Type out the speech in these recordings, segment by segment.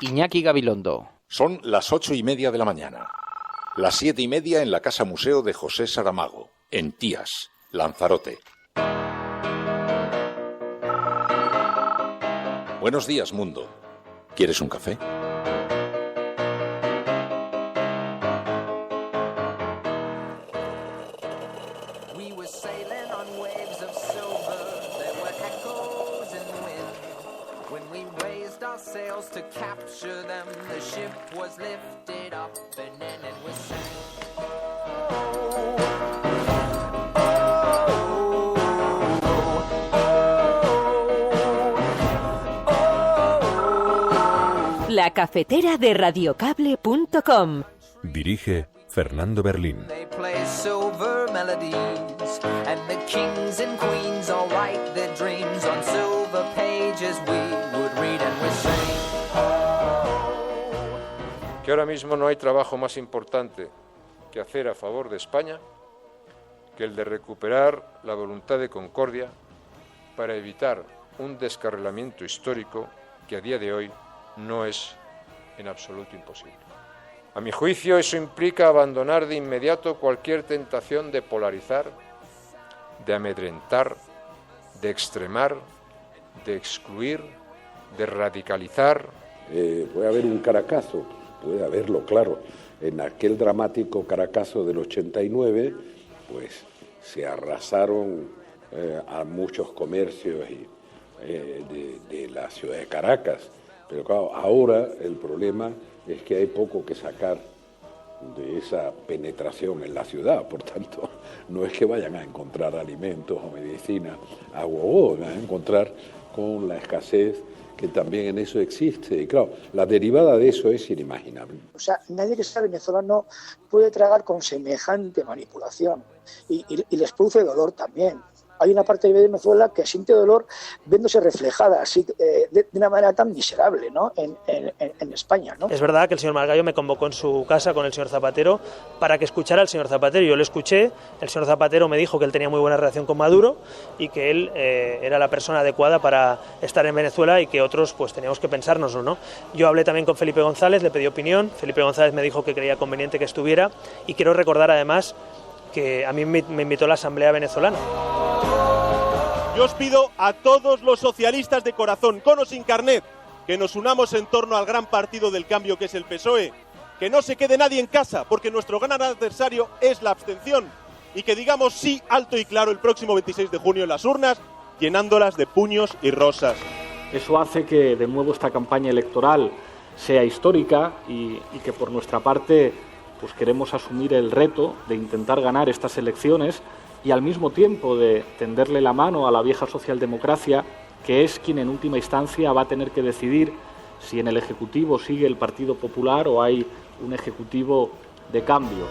Iñaki Gabilondo. Son las 8:30 de la mañana. Las 7:30 en la Casa Museo de José Saramago, en Tías, Lanzarote. Buenos días, mundo. ¿Quieres un café? To capture them, the ship was lifted up and then it was sank. La cafetera de radiocable.com. Dirige Fernando Berlín. They play silver melodies and the kings and queens all write their dreams on silver pages we would read and we sing. Que ahora mismo no hay trabajo más importante que hacer a favor de España que el de recuperar la voluntad de concordia para evitar un descarrilamiento histórico que a día de hoy no es en absoluto imposible. A mi juicio, eso implica abandonar de inmediato cualquier tentación de polarizar, de amedrentar, de extremar, de excluir, de radicalizar. Puede haber un Caracazo. Puede haberlo, claro. En aquel dramático Caracazo del 89, pues se arrasaron a muchos comercios de la ciudad de Caracas. Pero claro, ahora el problema es que hay poco que sacar de esa penetración en la ciudad. Por tanto, no es que vayan a encontrar alimentos o medicina a gogo, van a encontrar con la escasez que también en eso existe. Y claro, la derivada de eso es inimaginable. O sea, nadie que sea venezolano puede tragar con semejante manipulación y les produce dolor también. Hay una parte de Venezuela que siente dolor viéndose reflejada así de una manera tan miserable, ¿no? en España, ¿no? Es verdad que el señor Margallo me convocó en su casa con el señor Zapatero para que escuchara al señor Zapatero. Yo le escuché, el señor Zapatero me dijo que él tenía muy buena relación con Maduro y que él era la persona adecuada para estar en Venezuela y que otros pues teníamos que pensárnoslo, ¿no? Yo hablé también con Felipe González, le pedí opinión, Felipe González me dijo que creía conveniente que estuviera y quiero recordar además que a mí me invitó la Asamblea Venezolana. Yo os pido a todos los socialistas de corazón, con o sin carnet, que nos unamos en torno al gran partido del cambio que es el PSOE, que no se quede nadie en casa, porque nuestro gran adversario es la abstención, y que digamos sí alto y claro el próximo 26 de junio en las urnas, llenándolas de puños y rosas. Eso hace que de nuevo esta campaña electoral sea histórica y que por nuestra parte pues queremos asumir el reto de intentar ganar estas elecciones y al mismo tiempo de tenderle la mano a la vieja socialdemocracia, que es quien en última instancia va a tener que decidir si en el Ejecutivo sigue el Partido Popular o hay un Ejecutivo de cambio.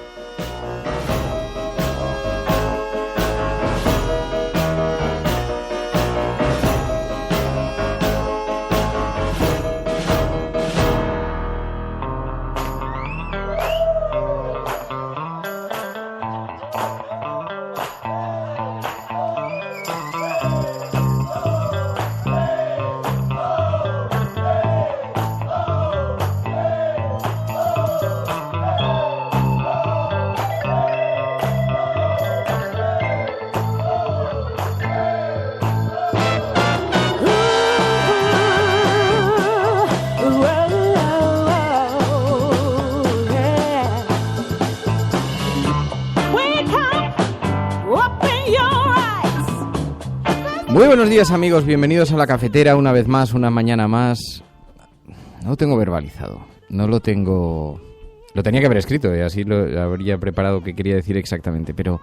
Muy buenos días, amigos, bienvenidos a La Cafetera una vez más, una mañana más. No lo tengo verbalizado, no lo tengo... Lo tenía que haber escrito, así lo habría preparado qué quería decir exactamente, pero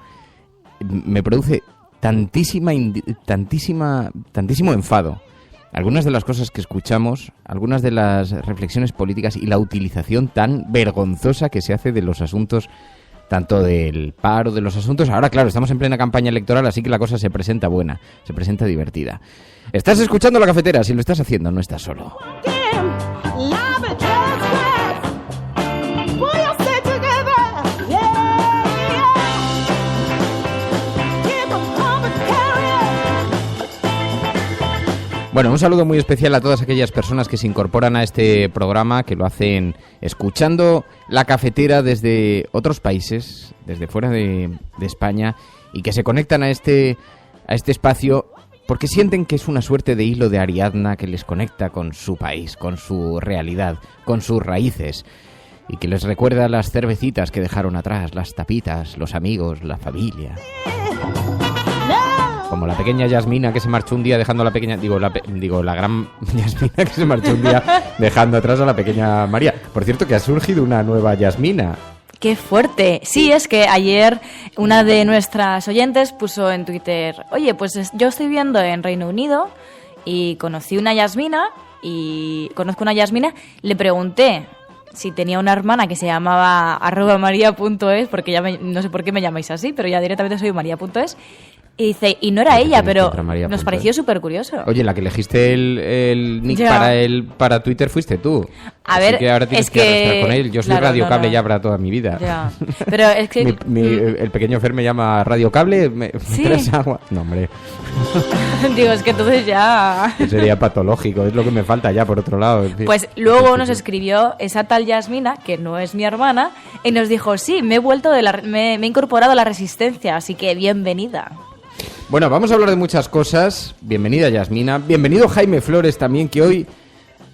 me produce tantísimo enfado algunas de las cosas que escuchamos, algunas de las reflexiones políticas y la utilización tan vergonzosa que se hace de los asuntos, tanto del paro, de los asuntos. Ahora, claro, estamos en plena campaña electoral, así que la cosa se presenta buena, se presenta divertida. Estás escuchando La Cafetera, si lo estás haciendo, no estás solo. Bueno, un saludo muy especial a todas aquellas personas que se incorporan a este programa, que lo hacen escuchando La Cafetera desde otros países, desde fuera de España, y que se conectan a este espacio porque sienten que es una suerte de hilo de Ariadna que les conecta con su país, con su realidad, con sus raíces, y que les recuerda las cervecitas que dejaron atrás, las tapitas, los amigos, la familia. Como la pequeña Yasmina que se marchó un día dejando a la pequeña... Digo, la gran Yasmina que se marchó un día dejando atrás a la pequeña María. Por cierto, que ha surgido una nueva Yasmina. ¡Qué fuerte! Sí, es que ayer una de nuestras oyentes puso en Twitter: oye, pues yo estoy viviendo en Reino Unido y conozco una Yasmina, le pregunté si tenía una hermana que se llamaba @maria.es, porque ya no sé por qué me llamáis así, pero ya directamente soy maria.es. Y dice, y no era ella, pero nos pareció súper curioso. Oye, la que elegiste el nick para Twitter fuiste tú. A ver, que ahora tienes que arrastrar con él. Yo soy Radio Cable ya para toda mi vida. Ya. Pero es que... el pequeño Fer me llama Radio Cable. ¿Sí? ¿Traes agua? No, hombre. Digo, es que entonces ya... Sería patológico, es lo que me falta ya, por otro lado. En fin. Pues luego nos escribió esa tal Yasmina, que no es mi hermana, y nos dijo, sí, me he incorporado a la Resistencia, así que bienvenida. Bueno, vamos a hablar de muchas cosas. Bienvenida, Yasmina. Bienvenido, Jaime Flores, también, que hoy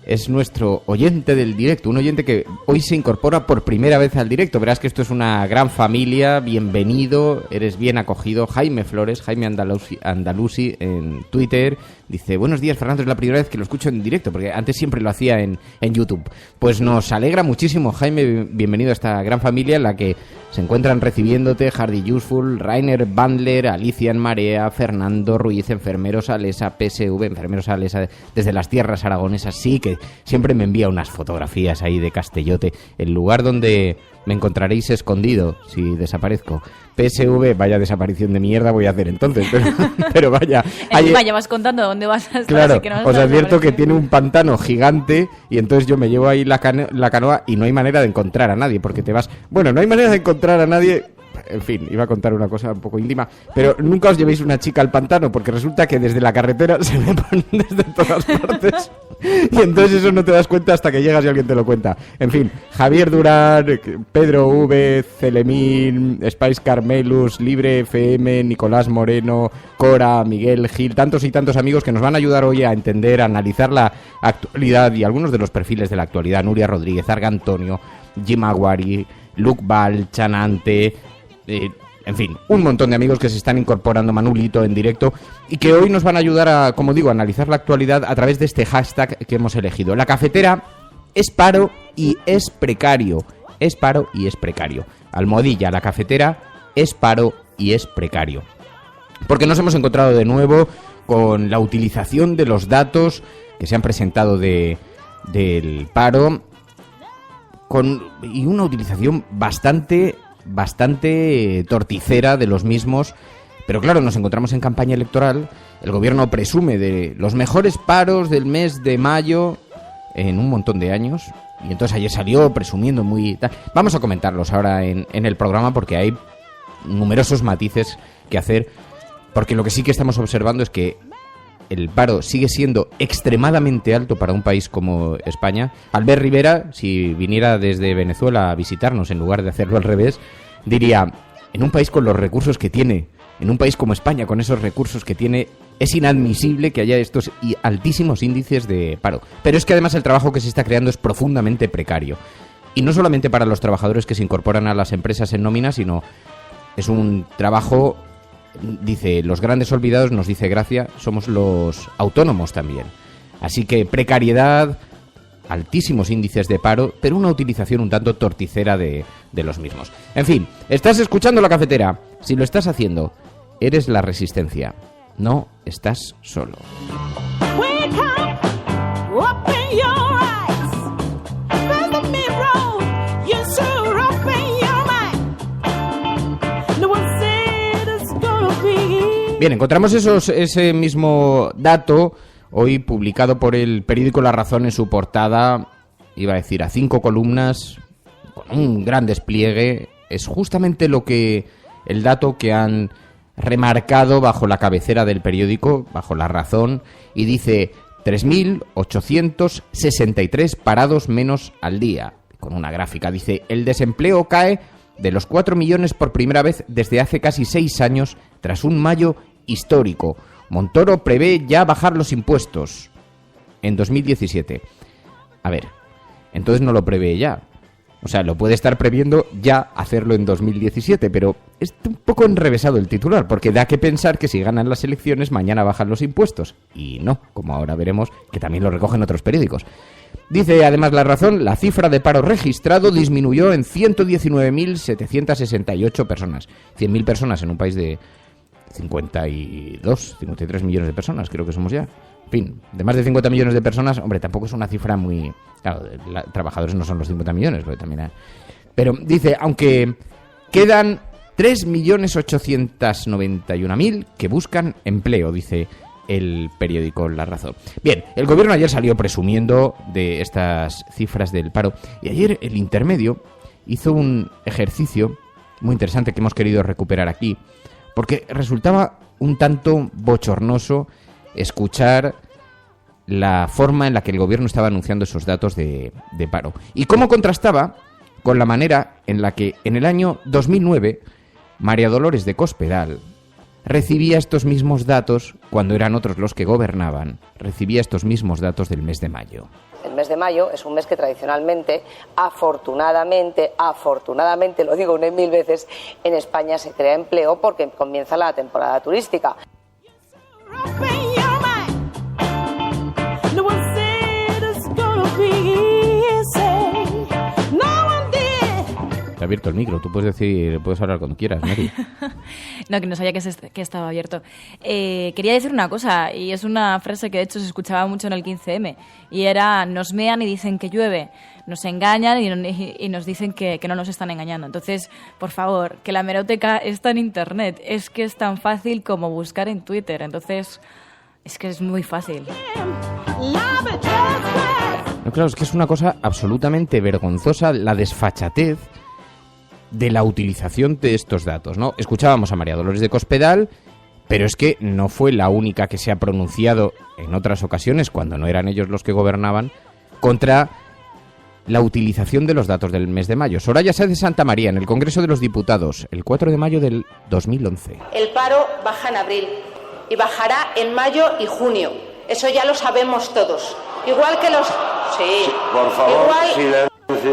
es nuestro oyente del directo. Un oyente que hoy se incorpora por primera vez al directo. Verás que esto es una gran familia. Bienvenido, eres bien acogido. Jaime Flores, Jaime Andalusi en Twitter. Dice, buenos días, Fernando, es la primera vez que lo escucho en directo, porque antes siempre lo hacía en YouTube. Pues nos alegra muchísimo, Jaime, bienvenido a esta gran familia en la que se encuentran recibiéndote Hardy Useful, Rainer Bandler, Alicia en Marea, Fernando Ruiz, Enfermeros Alesa, PSV, Enfermeros Alesa desde las tierras aragonesas. Sí, que siempre me envía unas fotografías ahí de Castellote, el lugar donde me encontraréis escondido si desaparezco. PSV, vaya desaparición de mierda voy a hacer entonces, pero vaya. Vaya, vas contando dónde vas a estar. Claro, así que no os advierto que tiene un pantano gigante y entonces yo me llevo ahí la canoa y no hay manera de encontrar a nadie, porque te vas... Bueno, no hay manera de encontrar a nadie... En fin, iba a contar una cosa un poco íntima, pero nunca os llevéis una chica al pantano, porque resulta que desde la carretera se me ponen desde todas partes y entonces eso no te das cuenta hasta que llegas y alguien te lo cuenta. En fin, Javier Durán, Pedro V, Celemín, Spice Carmelus, Libre FM, Nicolás Moreno, Cora, Miguel Gil, tantos y tantos amigos que nos van a ayudar hoy a entender, a analizar la actualidad y algunos de los perfiles de la actualidad. Nuria Rodríguez, Arga Antonio, Jim Aguari, Luke Val, Chanante... en fin, un montón de amigos que se están incorporando, Manulito en directo, y que hoy nos van a ayudar a, como digo, a analizar la actualidad a través de este hashtag que hemos elegido. La cafetera es paro y es precario. Es paro y es precario. Almohadilla, la cafetera es paro y es precario. Porque nos hemos encontrado de nuevo con la utilización de los datos que se han presentado del paro, y una utilización bastante torticera de los mismos. Pero claro, nos encontramos en campaña electoral. El gobierno presume de los mejores paros del mes de mayo en un montón de años, y entonces ayer salió presumiendo muy... Vamos a comentarlos ahora en el programa, porque hay numerosos matices que hacer, porque lo que sí que estamos observando es que el paro sigue siendo extremadamente alto para un país como España. Albert Rivera, si viniera desde Venezuela a visitarnos en lugar de hacerlo al revés, diría, en un país con los recursos que tiene, en un país como España con esos recursos que tiene, es inadmisible que haya estos altísimos índices de paro. Pero es que además el trabajo que se está creando es profundamente precario. Y no solamente para los trabajadores que se incorporan a las empresas en nómina, sino es un trabajo... Dice, los grandes olvidados, nos dice Gracia, somos los autónomos también. Así que precariedad, altísimos índices de paro, pero una utilización un tanto torticera de los mismos. En fin, estás escuchando La Cafetera. Si lo estás haciendo, eres la Resistencia. No estás solo. Bien, encontramos ese mismo dato hoy publicado por el periódico La Razón en su portada, iba a decir a 5 columnas, con un gran despliegue. Es justamente el dato que han remarcado bajo la cabecera del periódico, bajo La Razón, y dice: 3.863 parados menos al día. Con una gráfica dice, el desempleo cae de los 4 millones por primera vez desde hace casi 6 años, tras un mayo histórico. Montoro prevé ya bajar los impuestos en 2017. A ver, entonces no lo prevé ya. O sea, lo puede estar previendo ya hacerlo en 2017, pero es un poco enrevesado el titular, porque da que pensar que si ganan las elecciones mañana bajan los impuestos. Y no, como ahora veremos, que también lo recogen otros periódicos. Dice además La Razón, la cifra de paro registrado disminuyó en 119.768 personas. 100.000 personas en un país de 53 millones de personas, creo que somos ya. En fin, de más de 50 millones de personas, hombre, tampoco es una cifra muy... Claro, trabajadores no son los 50 millones, lo también hay. Pero dice, aunque quedan 3.891.000 que buscan empleo, dice el periódico La Razón. Bien, el gobierno ayer salió presumiendo de estas cifras del paro y ayer el Intermedio hizo un ejercicio muy interesante que hemos querido recuperar aquí, porque resultaba un tanto bochornoso escuchar la forma en la que el gobierno estaba anunciando esos datos de paro. Y cómo contrastaba con la manera en la que en el año 2009 María Dolores de Cospedal recibía estos mismos datos cuando eran otros los que gobernaban, recibía estos mismos datos del mes de mayo. El mes de mayo es un mes que tradicionalmente, afortunadamente, lo digo 1000 veces, en España se crea empleo porque comienza la temporada turística. Te ha abierto el micro, tú puedes hablar cuando quieras, Mary. No, que no sabía que estaba abierto. Quería decir una cosa, y es una frase que de hecho se escuchaba mucho en el 15M, y era, nos mean y dicen que llueve, nos engañan y nos dicen que no nos están engañando. Entonces, por favor, que la hemeroteca está en Internet, es que es tan fácil como buscar en Twitter, entonces es que es muy fácil. No, claro, es que es una cosa absolutamente vergonzosa la desfachatez de la utilización de estos datos, ¿no? Escuchábamos a María Dolores de Cospedal, pero es que no fue la única que se ha pronunciado en otras ocasiones, cuando no eran ellos los que gobernaban, contra la utilización de los datos del mes de mayo. Soraya Sáez de Santamaría, en el Congreso de los Diputados, el 4 de mayo del 2011. El paro baja en abril y bajará en mayo y junio. Eso ya lo sabemos todos. Igual que los... Sí, por favor,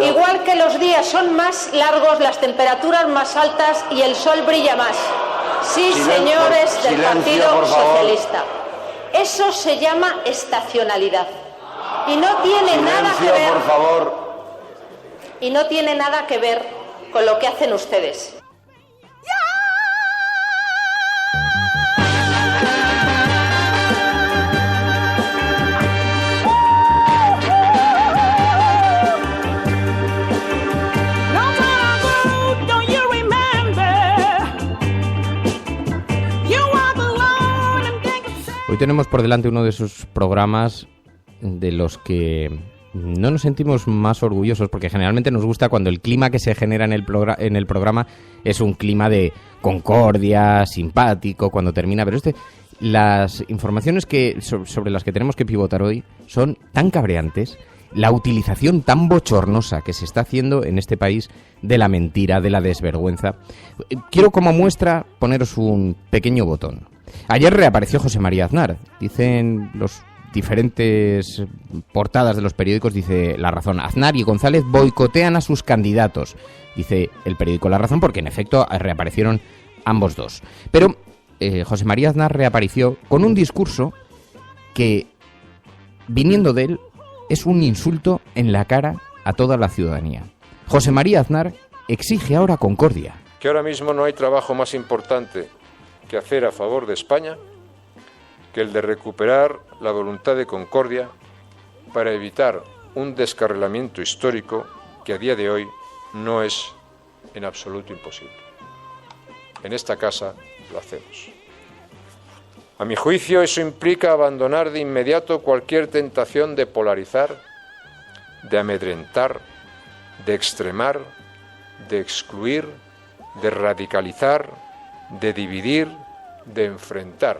igual que los días son más largos, las temperaturas más altas y el sol brilla más. Sí, señores del Partido Socialista. Eso se llama estacionalidad. Y no tiene nada que ver, por favor. Y no tiene nada que ver con lo que hacen ustedes. Hoy tenemos por delante uno de esos programas de los que no nos sentimos más orgullosos, porque generalmente nos gusta cuando el clima que se genera en el programa es un clima de concordia, simpático, cuando termina, pero las informaciones sobre las que tenemos que pivotar hoy son tan cabreantes, la utilización tan bochornosa que se está haciendo en este país de la mentira, de la desvergüenza. Quiero como muestra poneros un pequeño botón. Ayer reapareció José María Aznar. Dicen los diferentes portadas de los periódicos, dice La Razón, Aznar y González boicotean a sus candidatos. Dice el periódico La Razón porque en efecto reaparecieron ambos dos. Pero José María Aznar reapareció con un discurso que, viniendo de él, es un insulto en la cara a toda la ciudadanía. José María Aznar exige ahora concordia. Que ahora mismo no hay trabajo más importante que hacer a favor de España que el de recuperar la voluntad de concordia para evitar un descarrilamiento histórico que a día de hoy no es en absoluto imposible. En esta casa lo hacemos. A mi juicio, eso implica abandonar de inmediato cualquier tentación de polarizar, de amedrentar, de extremar, de excluir, de radicalizar, de dividir, de enfrentar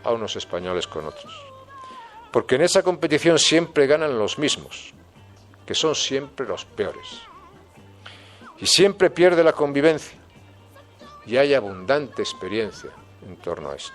a unos españoles con otros. Porque en esa competición siempre ganan los mismos, que son siempre los peores. Y siempre pierde la convivencia. Y hay abundante experiencia en torno a esto.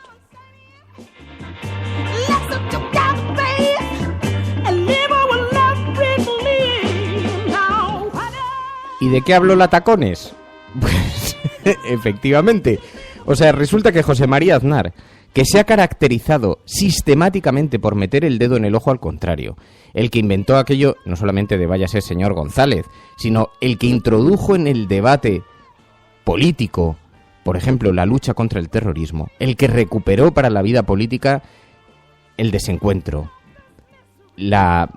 ¿Y de qué habló la Tacones? Pues efectivamente. O sea, resulta que José María Aznar, que se ha caracterizado sistemáticamente por meter el dedo en el ojo al contrario, el que inventó aquello, no solamente de váyase señor González, sino el que introdujo en el debate político, por ejemplo, la lucha contra el terrorismo, el que recuperó para la vida política el desencuentro, la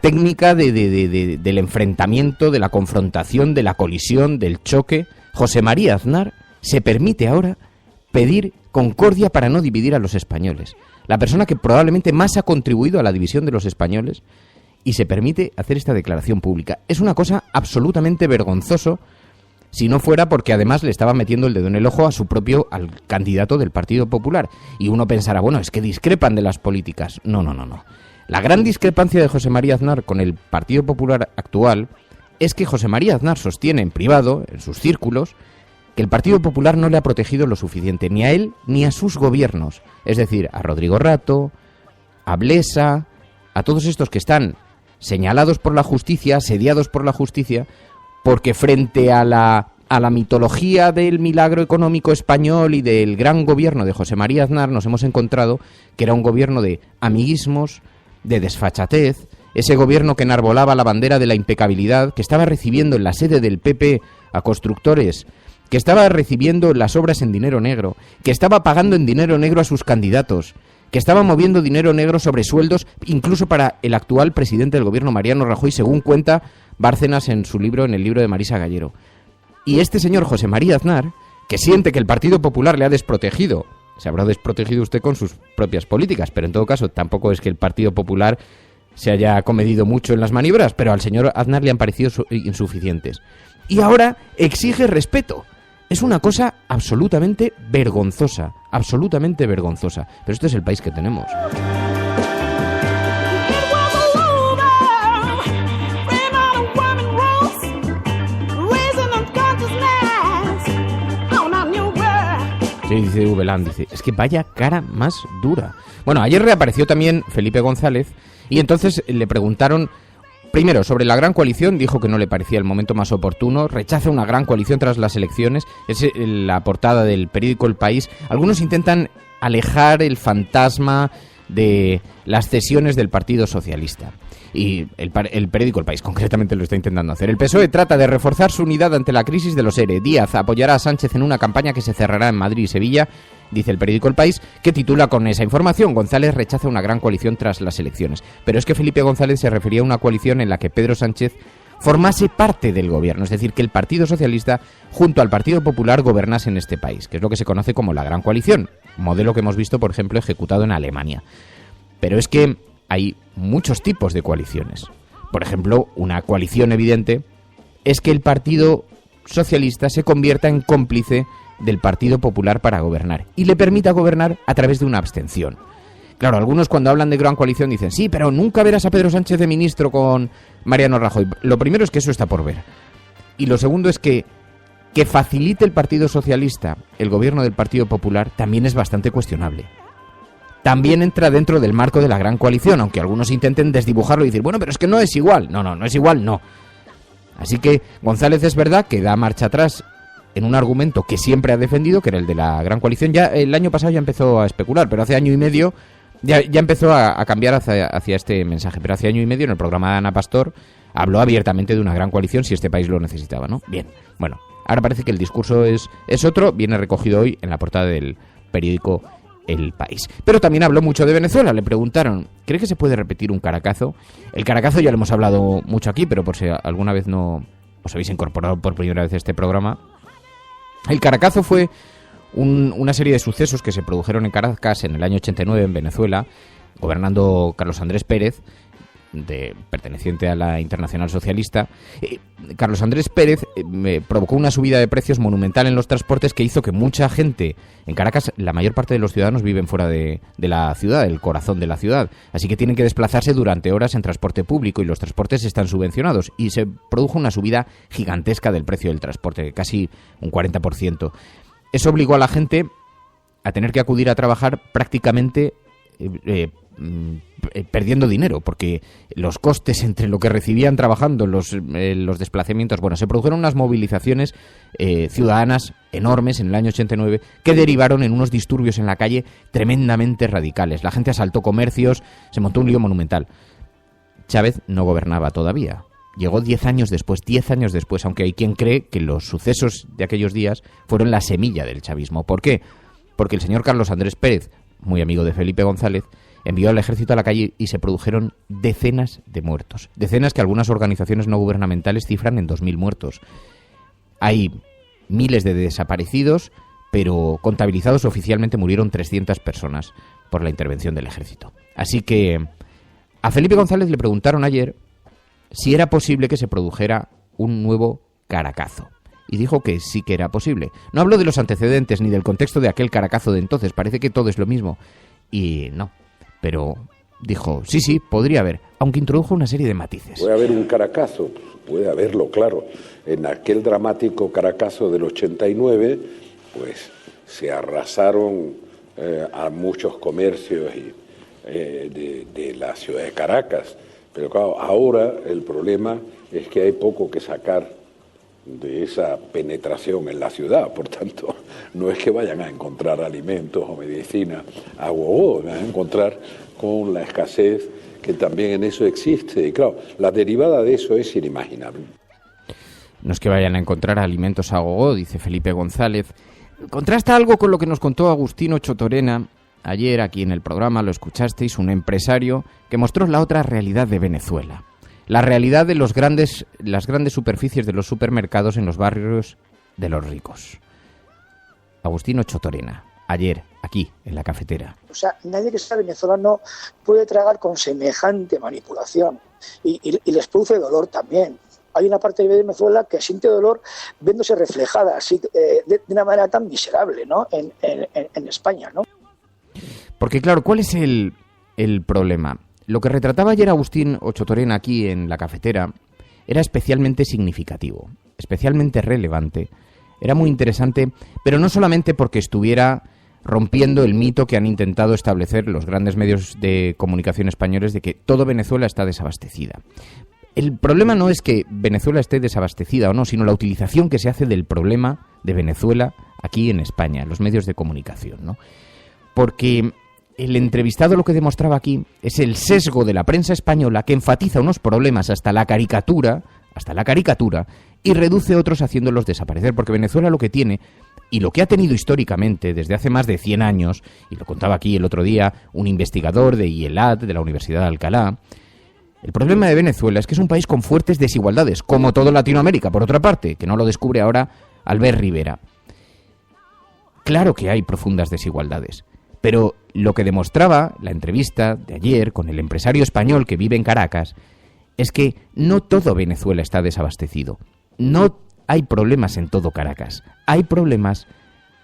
técnica del enfrentamiento, de la confrontación, de la colisión, del choque. José María Aznar se permite ahora pedir concordia para no dividir a los españoles. La persona que probablemente más ha contribuido a la división de los españoles, y se permite hacer esta declaración pública. Es una cosa absolutamente vergonzoso, si no fuera porque además le estaba metiendo el dedo en el ojo al candidato del Partido Popular. Y uno pensará, bueno, es que discrepan de las políticas. No. La gran discrepancia de José María Aznar con el Partido Popular actual es que José María Aznar sostiene en privado, en sus círculos, que el Partido Popular no le ha protegido lo suficiente, ni a él ni a sus gobiernos. Es decir, a Rodrigo Rato, a Blesa, a todos estos que están señalados por la justicia, asediados por la justicia, porque frente a la mitología del milagro económico español y del gran gobierno de José María Aznar nos hemos encontrado que era un gobierno de amiguismos, de desfachatez, ese gobierno que enarbolaba la bandera de la impecabilidad, que estaba recibiendo en la sede del PP a constructores, que estaba recibiendo las obras en dinero negro, que estaba pagando en dinero negro a sus candidatos, que estaba moviendo dinero negro sobre sueldos, incluso para el actual presidente del gobierno, Mariano Rajoy, según cuenta Bárcenas en el libro de Marisa Gallero. Y este señor José María Aznar, que siente que el Partido Popular le ha desprotegido, se habrá desprotegido usted con sus propias políticas, pero en todo caso tampoco es que el Partido Popular se haya comedido mucho en las maniobras, pero al señor Aznar le han parecido insuficientes. Y ahora exige respeto. Es una cosa absolutamente vergonzosa, pero este es el país que tenemos. Sí, dice Ubelán, es que vaya cara más dura. Bueno, ayer reapareció también Felipe González y entonces le preguntaron, primero, sobre la gran coalición, dijo que no le parecía el momento más oportuno, rechaza una gran coalición tras las elecciones, es la portada del periódico El País. Algunos intentan alejar el fantasma de las cesiones del Partido Socialista. Y el periódico El País concretamente lo está intentando hacer. El PSOE trata de reforzar su unidad ante la crisis de los ERE. Díaz apoyará a Sánchez en una campaña que se cerrará en Madrid y Sevilla, dice el periódico El País, que titula con esa información: González rechaza una gran coalición tras las elecciones. Pero es que Felipe González se refería a una coalición en la que Pedro Sánchez formase parte del gobierno, es decir, que el Partido Socialista junto al Partido Popular gobernase en este país, que es lo que se conoce como la gran coalición, modelo que hemos visto, por ejemplo, ejecutado en Alemania. Pero es que hay muchos tipos de coaliciones. Por ejemplo, una coalición evidente es que el Partido Socialista se convierta en cómplice del Partido Popular para gobernar y le permita gobernar a través de una abstención. Claro, algunos cuando hablan de gran coalición dicen, sí, pero nunca verás a Pedro Sánchez de ministro con Mariano Rajoy. Lo primero es que eso está por ver. Y lo segundo es que facilite el Partido Socialista el gobierno del Partido Popular también es bastante cuestionable. También entra dentro del marco de la gran coalición, aunque algunos intenten desdibujarlo y decir, bueno, pero es que no es igual. No es igual, no. Así que González es verdad que da marcha atrás en un argumento que siempre ha defendido, que era el de la gran coalición. Ya el año pasado ya empezó a especular, pero hace año y medio ya empezó a cambiar hacia este mensaje. Pero hace año y medio en el programa de Ana Pastor habló abiertamente de una gran coalición si este país lo necesitaba, ¿no? Bien, bueno, ahora parece que el discurso es otro, viene recogido hoy en la portada del periódico El País. Pero también habló mucho de Venezuela. Le preguntaron, ¿cree que se puede repetir un Caracazo? El Caracazo ya lo hemos hablado mucho aquí, pero por si alguna vez no os habéis incorporado por primera vez a este programa. El Caracazo fue una serie de sucesos que se produjeron en Caracas en el año 89 en Venezuela, gobernando Carlos Andrés Pérez, perteneciente a la Internacional Socialista, Carlos Andrés Pérez provocó una subida de precios monumental en los transportes que hizo que mucha gente en Caracas, la mayor parte de los ciudadanos viven fuera de la ciudad, el corazón de la ciudad, así que tienen que desplazarse durante horas en transporte público y los transportes están subvencionados y se produjo una subida gigantesca del precio del transporte, casi un 40%. Eso obligó a la gente a tener que acudir a trabajar prácticamente perdiendo dinero, porque los costes entre lo que recibían trabajando, los desplazamientos, se produjeron unas movilizaciones ciudadanas enormes en el año 89 que derivaron en unos disturbios en la calle tremendamente radicales. La gente asaltó comercios, se montó un lío monumental. Chávez no gobernaba todavía. Llegó 10 años después, aunque hay quien cree que los sucesos de aquellos días fueron la semilla del chavismo. ¿Por qué? Porque el señor Carlos Andrés Pérez, muy amigo de Felipe González, envió al ejército a la calle y se produjeron decenas de muertos. Decenas que algunas organizaciones no gubernamentales cifran en 2.000 muertos. Hay miles de desaparecidos, pero contabilizados oficialmente murieron 300 personas por la intervención del ejército. Así que a Felipe González le preguntaron ayer si era posible que se produjera un nuevo Caracazo. Y dijo que sí que era posible. No habló de los antecedentes ni del contexto de aquel Caracazo de entonces. Parece que todo es lo mismo. Y no. Pero dijo, sí, podría haber. Aunque introdujo una serie de matices. Puede haber un Caracazo. Puede haberlo, claro. En aquel dramático Caracazo del 89, pues se arrasaron a muchos comercios de la ciudad de Caracas. Pero claro, ahora el problema es que hay poco que sacar de esa penetración en la ciudad, por tanto, no es que vayan a encontrar alimentos o medicina a gogo, van a encontrar con la escasez que también en eso existe, y claro, la derivada de eso es inimaginable. No es que vayan a encontrar alimentos a gogo, dice Felipe González. Contrasta algo con lo que nos contó Agustino Chotorena ayer aquí en el programa, lo escuchasteis, un empresario que mostró la otra realidad de Venezuela. La realidad de las grandes superficies de los supermercados en los barrios de los ricos. Agustino Chotorena, ayer, aquí, en la cafetera. O sea, nadie que sea venezolano puede tragar con semejante manipulación y les produce dolor también. Hay una parte de Venezuela que siente dolor viéndose reflejada así de una manera tan miserable, ¿no? en España, ¿no? Porque claro, ¿cuál es el problema? Lo que retrataba ayer Agustín Chotorena aquí en la cafetera era especialmente significativo, especialmente relevante, era muy interesante, pero no solamente porque estuviera rompiendo el mito que han intentado establecer los grandes medios de comunicación españoles de que todo Venezuela está desabastecida. El problema no es que Venezuela esté desabastecida o no, sino la utilización que se hace del problema de Venezuela aquí en España, en los medios de comunicación, ¿no? Porque el entrevistado lo que demostraba aquí es el sesgo de la prensa española que enfatiza unos problemas hasta la caricatura, y reduce otros haciéndolos desaparecer, porque Venezuela lo que tiene, y lo que ha tenido históricamente desde hace más de 100 años, y lo contaba aquí el otro día un investigador de IELAT, de la Universidad de Alcalá, el problema de Venezuela es que es un país con fuertes desigualdades, como todo Latinoamérica, por otra parte, que no lo descubre ahora Albert Rivera. Claro que hay profundas desigualdades, pero lo que demostraba la entrevista de ayer con el empresario español que vive en Caracas es que no todo Venezuela está desabastecido. No hay problemas en todo Caracas. Hay problemas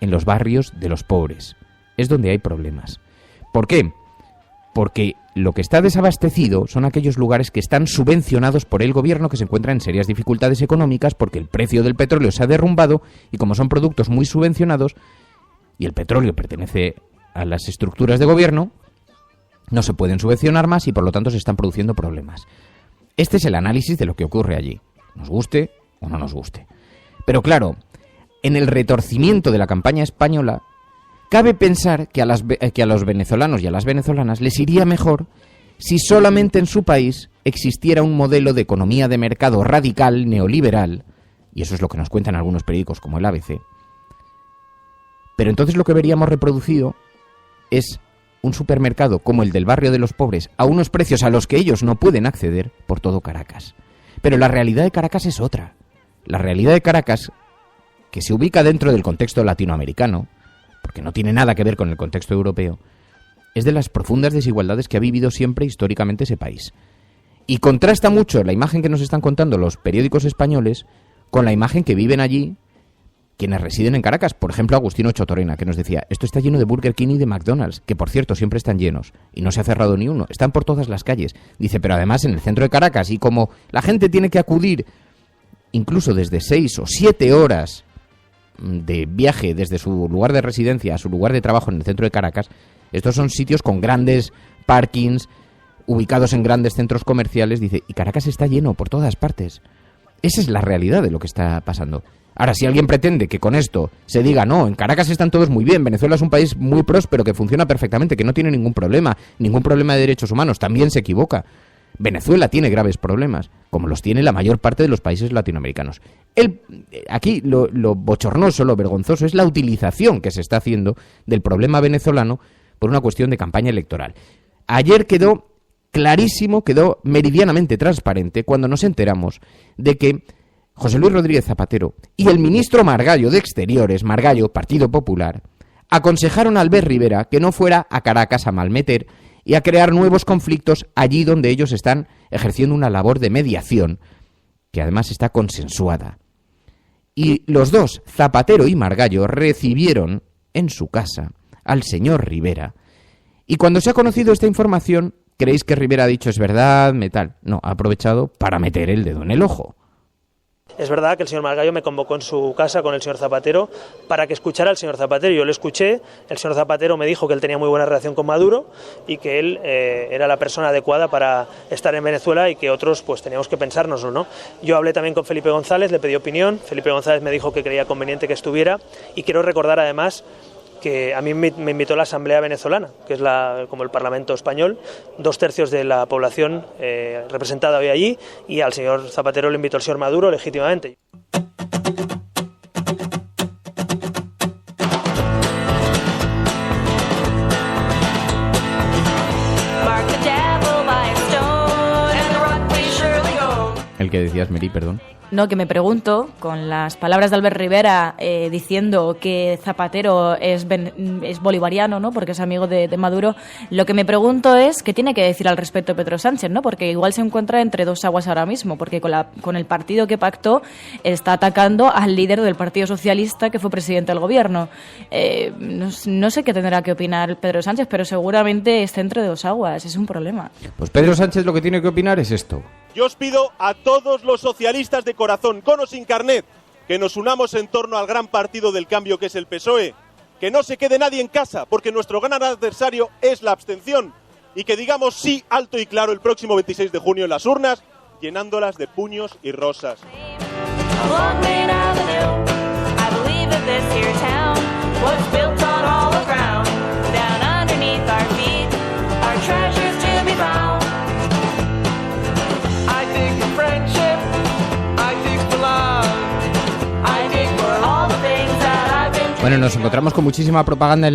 en los barrios de los pobres. Es donde hay problemas. ¿Por qué? Porque lo que está desabastecido son aquellos lugares que están subvencionados por el gobierno, que se encuentran en serias dificultades económicas porque el precio del petróleo se ha derrumbado y como son productos muy subvencionados y el petróleo pertenece a las estructuras de gobierno, no se pueden subvencionar más y por lo tanto se están produciendo problemas. Este es el análisis de lo que ocurre allí, nos guste o no nos guste. Pero claro, en el retorcimiento de la campaña española, cabe pensar que a los venezolanos y a las venezolanas les iría mejor si solamente en su país existiera un modelo de economía de mercado radical, neoliberal, y eso es lo que nos cuentan algunos periódicos como el ABC. Pero entonces lo que veríamos reproducido es un supermercado como el del barrio de los pobres a unos precios a los que ellos no pueden acceder por todo Caracas. Pero la realidad de Caracas es otra. La realidad de Caracas, que se ubica dentro del contexto latinoamericano, porque no tiene nada que ver con el contexto europeo, es de las profundas desigualdades que ha vivido siempre históricamente ese país. Y contrasta mucho la imagen que nos están contando los periódicos españoles con la imagen que viven allí quienes residen en Caracas. Por ejemplo, Agustino Chotorena, que nos decía, esto está lleno de Burger King y de McDonald's, que por cierto siempre están llenos y no se ha cerrado ni uno, están por todas las calles. Dice, pero además en el centro de Caracas, y como la gente tiene que acudir incluso desde 6 o 7 horas de viaje desde su lugar de residencia a su lugar de trabajo en el centro de Caracas, estos son sitios con grandes parkings, ubicados en grandes centros comerciales, dice, y Caracas está lleno por todas partes. Esa es la realidad de lo que está pasando. Ahora, si alguien pretende que con esto se diga, no, en Caracas están todos muy bien, Venezuela es un país muy próspero, que funciona perfectamente, que no tiene ningún problema de derechos humanos, también se equivoca. Venezuela tiene graves problemas, como los tiene la mayor parte de los países latinoamericanos. Aquí lo bochornoso, lo vergonzoso, es la utilización que se está haciendo del problema venezolano por una cuestión de campaña electoral. Ayer quedó clarísimo, quedó meridianamente transparente cuando nos enteramos de que José Luis Rodríguez Zapatero y el ministro Margallo de Exteriores, Margallo, Partido Popular, aconsejaron a Albert Rivera que no fuera a Caracas a malmeter y a crear nuevos conflictos allí donde ellos están ejerciendo una labor de mediación, que además está consensuada. Y los dos, Zapatero y Margallo, recibieron en su casa al señor Rivera. Y cuando se ha conocido esta información, ¿creéis que Rivera ha dicho es verdad, metal? No, ha aprovechado para meter el dedo en el ojo. Es verdad que el señor Margallo me convocó en su casa con el señor Zapatero para que escuchara al señor Zapatero. Yo le escuché, el señor Zapatero me dijo que él tenía muy buena relación con Maduro y que él era la persona adecuada para estar en Venezuela y que otros pues teníamos que pensárnoslo, ¿no? Yo hablé también con Felipe González, le pedí opinión, Felipe González me dijo que creía conveniente que estuviera y quiero recordar además que a mí me invitó la Asamblea Venezolana, que es como el Parlamento español, 2/3 de la población representada hoy allí, y al señor Zapatero le invitó el señor Maduro legítimamente. El que decías, Meri, perdón. No, que me pregunto, con las palabras de Albert Rivera diciendo que Zapatero es bolivariano, ¿no? Porque es amigo de Maduro, lo que me pregunto es qué tiene que decir al respecto Pedro Sánchez, ¿no? Porque igual se encuentra entre dos aguas ahora mismo, porque con el partido que pactó está atacando al líder del Partido Socialista que fue presidente del gobierno. No sé qué tendrá que opinar Pedro Sánchez, pero seguramente está entre dos aguas, es un problema. Pues Pedro Sánchez lo que tiene que opinar es esto. Yo os pido a todos los socialistas de corazón, con o sin carnet, que nos unamos en torno al gran partido del cambio que es el PSOE, que no se quede nadie en casa, porque nuestro gran adversario es la abstención, y que digamos sí alto y claro el próximo 26 de junio en las urnas, llenándolas de puños y rosas. Bueno, nos encontramos con muchísima propaganda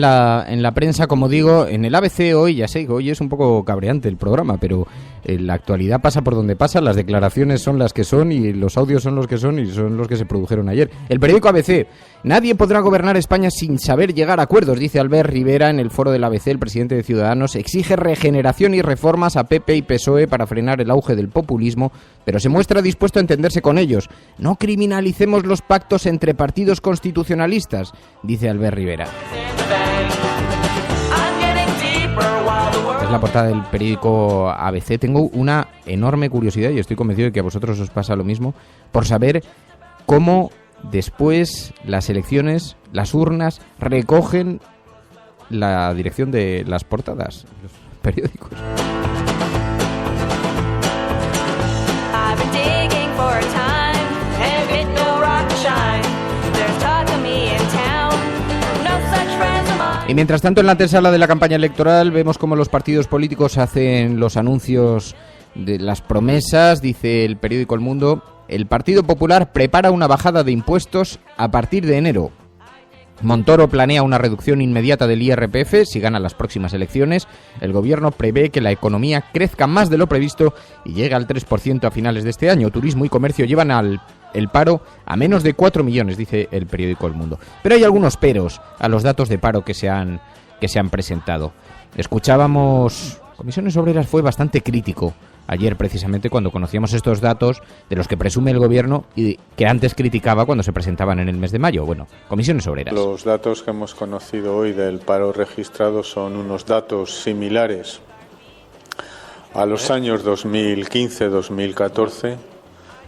en la prensa, como digo, en el ABC hoy, ya sé que hoy es un poco cabreante el programa, pero la actualidad pasa por donde pasa, las declaraciones son las que son y los audios son los que son y son los que se produjeron ayer. El periódico ABC, nadie podrá gobernar España sin saber llegar a acuerdos, dice Albert Rivera en el foro del ABC, el presidente de Ciudadanos, exige regeneración y reformas a PP y PSOE para frenar el auge del populismo, pero se muestra dispuesto a entenderse con ellos. No criminalicemos los pactos entre partidos constitucionalistas, dice Albert Rivera. Es la portada del periódico ABC. Tengo una enorme curiosidad y estoy convencido de que a vosotros os pasa lo mismo por saber cómo después las elecciones, las urnas, recogen la dirección de las portadas, los periódicos. Y mientras tanto, en la antesala de la campaña electoral vemos cómo los partidos políticos hacen los anuncios de las promesas. Dice el periódico El Mundo, el Partido Popular prepara una bajada de impuestos a partir de enero. Montoro planea una reducción inmediata del IRPF si gana las próximas elecciones. El gobierno prevé que la economía crezca más de lo previsto y llegue al 3% a finales de este año. Turismo y comercio llevan el paro a menos de 4 millones, dice el periódico El Mundo. Pero hay algunos peros a los datos de paro que se han presentado. Escuchábamos, Comisiones Obreras fue bastante crítico ayer precisamente cuando conocíamos estos datos de los que presume el gobierno y que antes criticaba cuando se presentaban en el mes de mayo. Bueno, comisiones obreras. Los datos que hemos conocido hoy del paro registrado son unos datos similares a los años 2015-2014.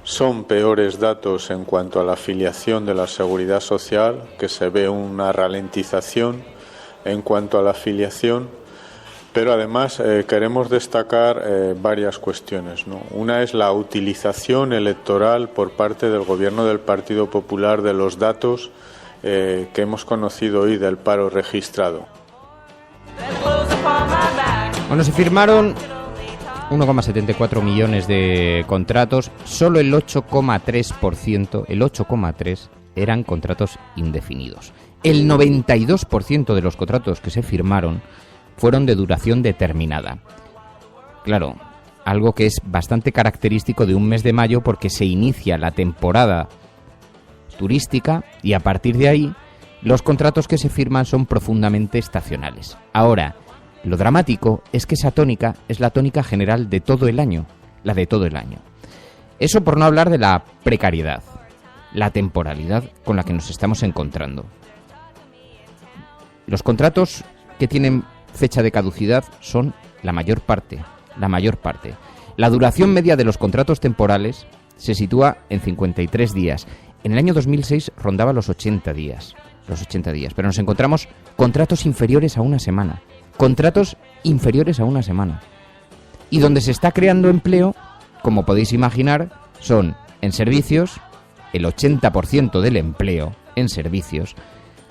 Son peores datos en cuanto a la afiliación de la Seguridad Social, que se ve una ralentización en cuanto a la afiliación, pero además queremos destacar varias cuestiones, ¿no? Una es la utilización electoral por parte del Gobierno del Partido Popular de los datos que hemos conocido hoy del paro registrado. Bueno, se firmaron 1,74 millones de contratos, solo el 8,3% eran contratos indefinidos. El 92% de los contratos que se firmaron fueron de duración determinada. Claro, algo que es bastante característico de un mes de mayo porque se inicia la temporada turística y a partir de ahí los contratos que se firman son profundamente estacionales. Ahora, lo dramático es que esa tónica es la tónica general de todo el año, la de todo el año. Eso por no hablar de la precariedad, la temporalidad con la que nos estamos encontrando. Los contratos que tienen fecha de caducidad son la mayor parte. La duración media de los contratos temporales se sitúa en 53 días. En el año 2006 rondaba los 80 días, pero nos encontramos contratos inferiores a una semana. Y donde se está creando empleo, como podéis imaginar, son en servicios, el 80% del empleo en servicios,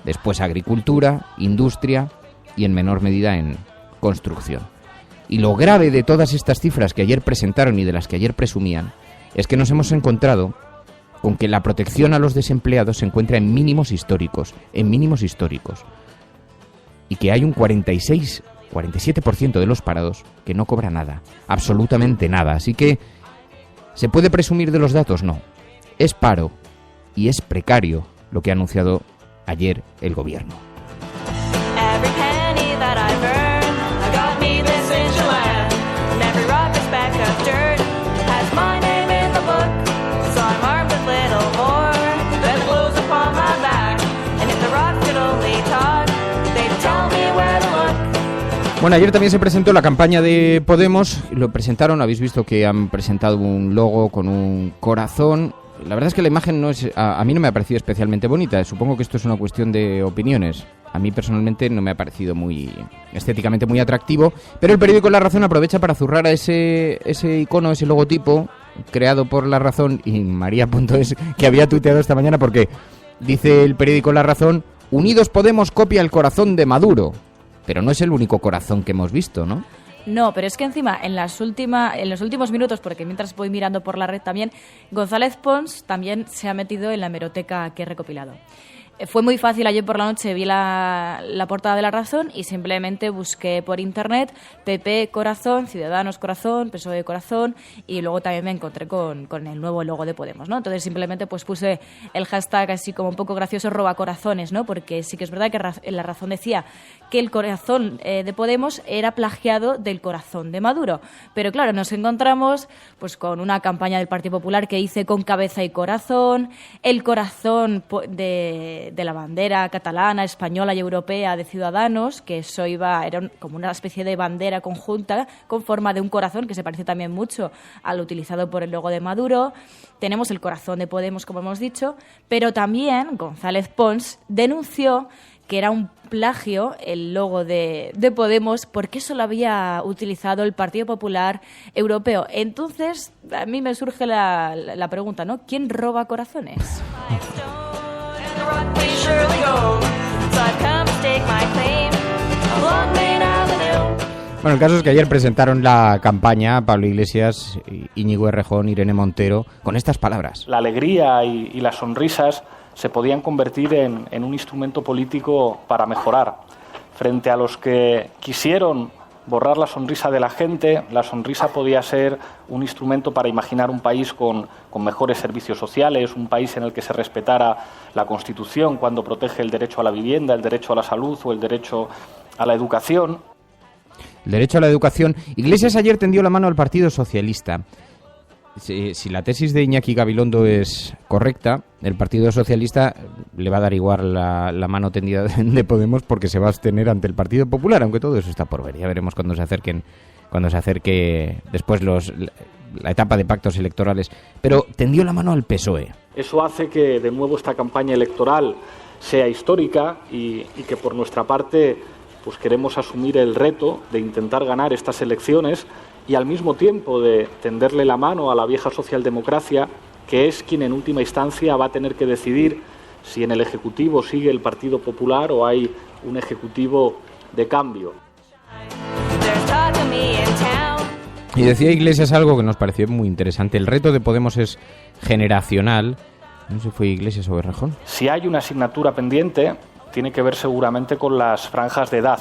después agricultura, industria y en menor medida en construcción. Y lo grave de todas estas cifras que ayer presentaron y de las que ayer presumían es que nos hemos encontrado con que la protección a los desempleados se encuentra en mínimos históricos, y que hay un 47% de los parados que no cobra nada, absolutamente nada. Así que, ¿se puede presumir de los datos? No. Es paro y es precario lo que ha anunciado ayer el gobierno. Bueno, ayer también se presentó la campaña de Podemos, lo presentaron, habéis visto que han presentado un logo con un corazón. La verdad es que la imagen no es, a mí no me ha parecido especialmente bonita, supongo que esto es una cuestión de opiniones. A mí personalmente no me ha parecido estéticamente muy atractivo, pero el periódico La Razón aprovecha para zurrar a ese icono, ese logotipo creado por La Razón y María.es, que había tuiteado esta mañana, porque dice el periódico La Razón: Unidos Podemos copia el corazón de Maduro. Pero no es el único corazón que hemos visto, ¿no? No, pero es que encima, en los últimos minutos, porque mientras voy mirando por la red también, González Pons también se ha metido en la hemeroteca que he recopilado. Fue muy fácil, ayer por la noche vi la portada de La Razón y simplemente busqué por internet PP corazón, Ciudadanos corazón, PSOE corazón, y luego también me encontré con el nuevo logo de Podemos, ¿no? Entonces simplemente pues puse el hashtag así como un poco gracioso, @corazones, ¿no? Porque sí que es verdad que La Razón decía que el corazón de Podemos era plagiado del corazón de Maduro, pero claro, nos encontramos pues con una campaña del Partido Popular que dice con cabeza y corazón, el corazón de la bandera catalana, española y europea de Ciudadanos, que eso era como una especie de bandera conjunta con forma de un corazón, que se parece también mucho al utilizado por el logo de Maduro. Tenemos el corazón de Podemos, como hemos dicho, pero también González Pons denunció que era un plagio el logo de Podemos porque eso lo había utilizado el Partido Popular Europeo. Entonces, a mí me surge la pregunta, ¿no? ¿Quién roba corazones? Bueno, el caso es que ayer presentaron la campaña Pablo Iglesias, Íñigo Errejón, Irene Montero, con estas palabras. La alegría y las sonrisas se podían convertir en un instrumento político para mejorar. Frente a los que quisieron borrar la sonrisa de la gente, la sonrisa podía ser un instrumento para imaginar un país con mejores servicios sociales, un país en el que se respetara la Constitución cuando protege el derecho a la vivienda, el derecho a la salud o el derecho a la educación. el derecho a la educación. Iglesias ayer tendió la mano al Partido Socialista. Si la tesis de Iñaki Gabilondo es correcta, el Partido Socialista le va a dar igual la mano tendida de Podemos porque se va a abstener ante el Partido Popular, aunque todo eso está por ver. Ya veremos cuando se acerque después la etapa de pactos electorales. Pero tendió la mano al PSOE. Eso hace que de nuevo esta campaña electoral sea histórica y que por nuestra parte pues queremos asumir el reto de intentar ganar estas elecciones y al mismo tiempo de tenderle la mano a la vieja socialdemocracia, que es quien en última instancia va a tener que decidir si en el Ejecutivo sigue el Partido Popular o hay un Ejecutivo de cambio. Y decía Iglesias algo que nos pareció muy interesante. El reto de Podemos es generacional. No sé si fue Iglesias o Errejón. Si hay una asignatura pendiente, tiene que ver seguramente con las franjas de edad.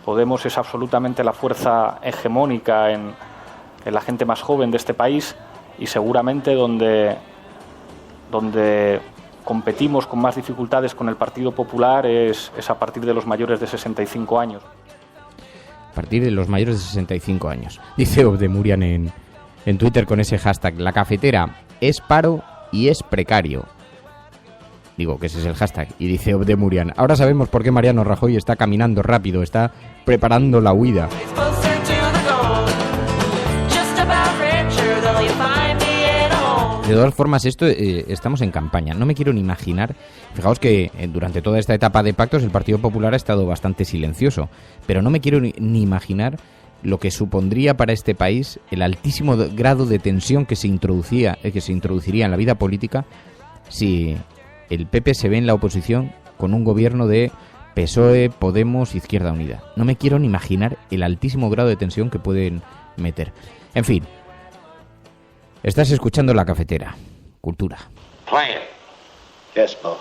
Podemos es absolutamente la fuerza hegemónica en la gente más joven de este país y seguramente donde competimos con más dificultades con el Partido Popular es a partir de los mayores de 65 años. A partir de los mayores de 65 años. Dice Obdemurian en Twitter con ese hashtag: la cafetera es paro y es precario. Digo que ese es el hashtag. Y dice Obdemurian: ahora sabemos por qué Mariano Rajoy está caminando rápido, está preparando la huida. De todas formas, estamos en campaña. No me quiero ni imaginar. Fijaos que durante toda esta etapa de pactos el Partido Popular ha estado bastante silencioso. Pero no me quiero ni imaginar lo que supondría para este país el altísimo grado de tensión que se introduciría en la vida política si el PP se ve en la oposición con un gobierno de PSOE, Podemos, Izquierda Unida. No me quiero ni imaginar el altísimo grado de tensión que pueden meter. En fin, estás escuchando La Cafetera. Cultura. Play it. Yes, boss.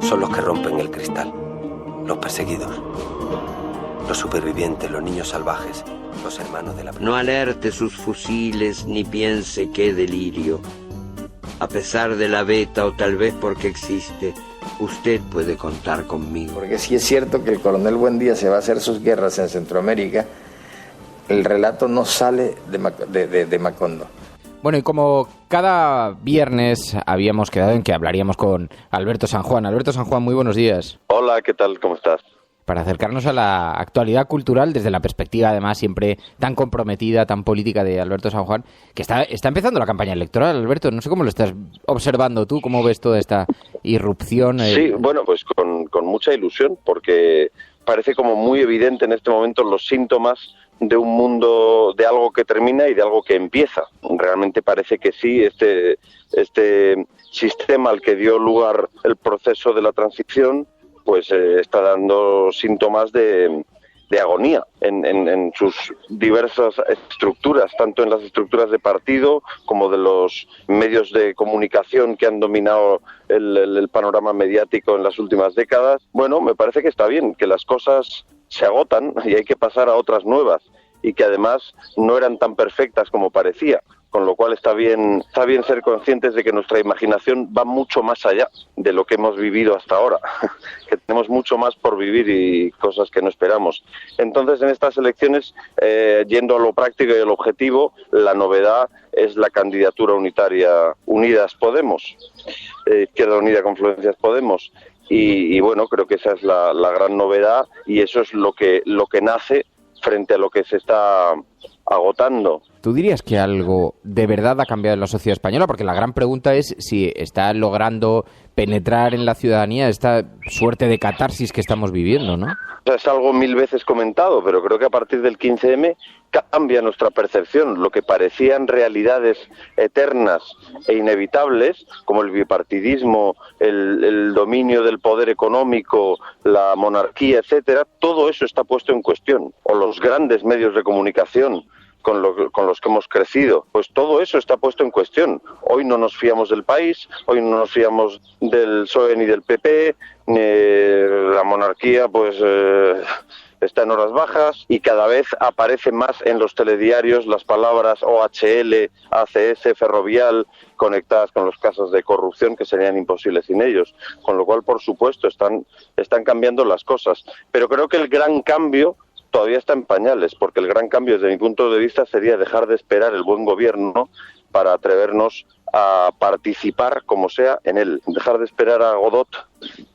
Son los que rompen el cristal, los perseguidos, los supervivientes, los niños salvajes, los hermanos de la... No alerte sus fusiles ni piense qué delirio. A pesar de la beta o tal vez porque existe, usted puede contar conmigo. Porque sí es cierto que el coronel Buendía se va a hacer sus guerras en Centroamérica, el relato no sale de Macondo. Bueno, y como cada viernes habíamos quedado en que hablaríamos con Alberto San Juan. Alberto San Juan, muy buenos días. Hola, ¿qué tal? ¿Cómo estás? Para acercarnos a la actualidad cultural desde la perspectiva, además, siempre tan comprometida, tan política de Alberto San Juan, que está empezando la campaña electoral, Alberto. No sé cómo lo estás observando tú, cómo ves toda esta irrupción. Sí, bueno, pues con mucha ilusión, porque parece como muy evidente en este momento los síntomas de un mundo, de algo que termina y de algo que empieza. Realmente parece que sí, este sistema al que dio lugar el proceso de la transición, pues está dando síntomas de agonía en sus diversas estructuras, tanto en las estructuras de partido como de los medios de comunicación que han dominado el panorama mediático en las últimas décadas. Bueno, me parece que está bien, que las cosas se agotan y hay que pasar a otras nuevas y que además no eran tan perfectas como parecía. Con lo cual está bien ser conscientes de que nuestra imaginación va mucho más allá de lo que hemos vivido hasta ahora, que tenemos mucho más por vivir y cosas que no esperamos. Entonces, en estas elecciones, yendo a lo práctico y al objetivo, la novedad es la candidatura unitaria Unidas Podemos, Izquierda Unida Confluencias Podemos. Y bueno, creo que esa es la gran novedad y eso es lo que nace frente a lo que se está agotando. ¿Tú dirías que algo de verdad ha cambiado en la sociedad española? Porque la gran pregunta es si está logrando penetrar en la ciudadanía esta suerte de catarsis que estamos viviendo, ¿no? Es algo 1000 veces comentado, pero creo que a partir del 15M cambia nuestra percepción. Lo que parecían realidades eternas e inevitables, como el bipartidismo, el dominio del poder económico, la monarquía, etcétera, todo eso está puesto en cuestión. O los grandes medios de comunicación con los que hemos crecido, pues todo eso está puesto en cuestión. Hoy no nos fiamos del país, hoy no nos fiamos del PSOE ni del PP, ni la monarquía, pues está en horas bajas y cada vez aparecen más en los telediarios las palabras OHL, ACS, Ferrovial, conectadas con los casos de corrupción que serían imposibles sin ellos. Con lo cual, por supuesto, están cambiando las cosas. Pero creo que el gran cambio todavía está en pañales, porque el gran cambio desde mi punto de vista sería dejar de esperar el buen gobierno para atrevernos a participar como sea en él. Dejar de esperar a Godot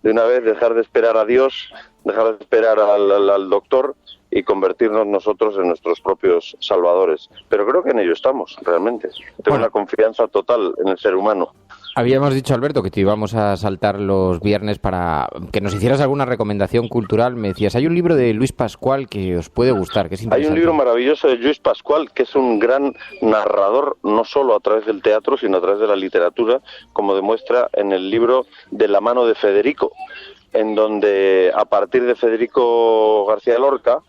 de una vez, dejar de esperar a Dios, dejar de esperar al doctor y convertirnos nosotros en nuestros propios salvadores. Pero creo que en ello estamos, realmente. Tengo una confianza total en el ser humano. Habíamos dicho, Alberto, que te íbamos a saltar los viernes para que nos hicieras alguna recomendación cultural. Me decías, hay un libro de Luis Pascual que os puede gustar, que es interesante. Hay un libro maravilloso de Luis Pascual, que es un gran narrador, no solo a través del teatro, sino a través de la literatura, como demuestra en el libro De la mano de Federico, en donde, a partir de Federico García Lorca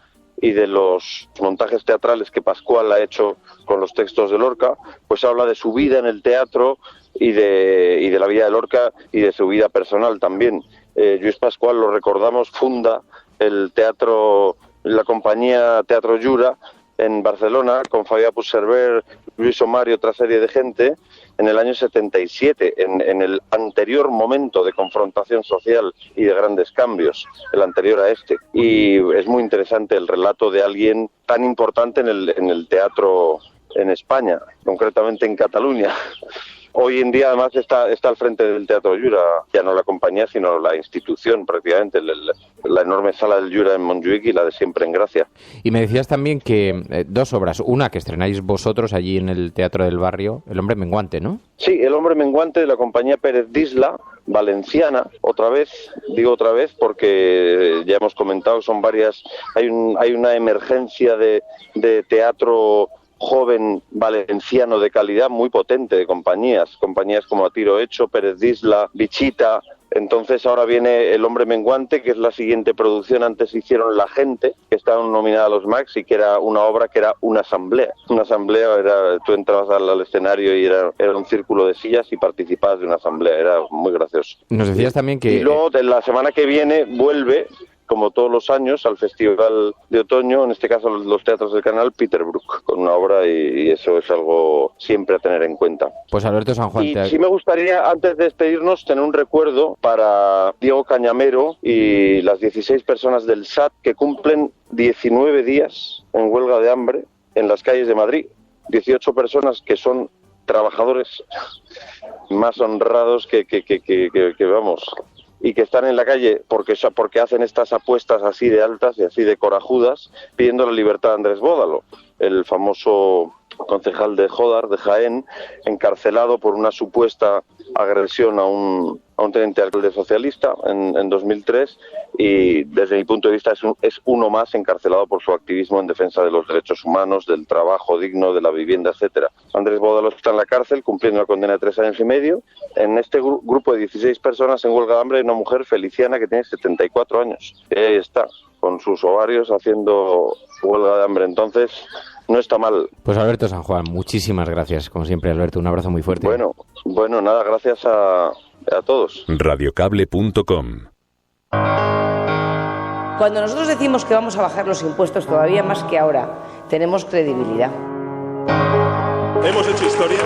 y de los montajes teatrales que Pascual ha hecho con los textos de Lorca, pues habla de su vida en el teatro y de la vida de Lorca y de su vida personal también. Lluís Pascual, lo recordamos, funda el teatro, la compañía Teatro Llura en Barcelona con Fabià Puigcerver, Luis Omar y otra serie de gente en el año 77, en el anterior momento de confrontación social y de grandes cambios, el anterior a este. Y es muy interesante el relato de alguien tan importante en el teatro en España, concretamente en Cataluña. Hoy en día, además, está al frente del Teatro Llura, ya no la compañía, sino la institución, prácticamente, la enorme sala del Llura en Montjuïc y la de Siempre en Gracia. Y me decías también que dos obras, una que estrenáis vosotros allí en el Teatro del Barrio, El hombre menguante, ¿no? Sí, El hombre menguante de la compañía Pérez d'Isla, valenciana, otra vez porque ya hemos comentado, son varias, hay una emergencia de teatro joven valenciano de calidad muy potente, de compañías como A Tiro Hecho, Pérez d'Isla, Bichita. Entonces ahora viene El hombre menguante, que es la siguiente producción. Antes hicieron La gente, que está nominada a los Max y que era una obra que era una asamblea. Una asamblea tú entrabas al escenario y era un círculo de sillas y participabas de una asamblea. Era muy gracioso. Nos decías también que... Y luego de la semana que viene vuelve, como todos los años, al Festival de Otoño, en este caso los teatros del Canal, Peter Brook, con una obra y eso es algo siempre a tener en cuenta. Pues Alberto San Juan... Y sí me gustaría, antes de despedirnos, tener un recuerdo para Diego Cañamero y las 16 personas del SAT que cumplen 19 días en huelga de hambre en las calles de Madrid. 18 personas que son trabajadores más honrados que vamos... y que están en la calle porque hacen estas apuestas así de altas y así de corajudas, pidiendo la libertad de Andrés Bódalo, el famoso concejal de Jódar, de Jaén, encarcelado por una supuesta agresión a un teniente alcalde socialista en 2003 y desde mi punto de vista es uno más encarcelado por su activismo en defensa de los derechos humanos, del trabajo digno, de la vivienda, etcétera. Andrés Bódalo está en la cárcel cumpliendo la condena de 3 años y medio. En este grupo de 16 personas en huelga de hambre hay una mujer, Feliciana, que tiene 74 años. Y ahí está, con sus ovarios haciendo huelga de hambre. Entonces, no está mal. Pues Alberto San Juan, muchísimas gracias, como siempre, Alberto. Un abrazo muy fuerte. Bueno, nada, gracias a todos. Radiocable.com. Cuando nosotros decimos que vamos a bajar los impuestos todavía más que ahora, tenemos credibilidad. Hemos hecho historia.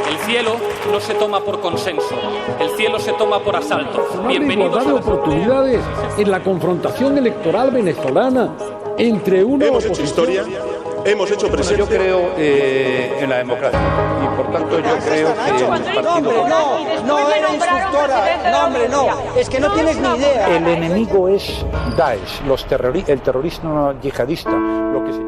El cielo no se toma por consenso, el cielo se toma por asalto. Bienvenidos a de oportunidades en la confrontación electoral venezolana entre uno. Hemos hecho historia. Hemos hecho presencia. Yo creo en la democracia y por tanto yo creo que el partido... No eres instructora, no hombre, no, es que no tienes ni idea. El enemigo es Daesh, el terrorismo yihadista, lo que sea.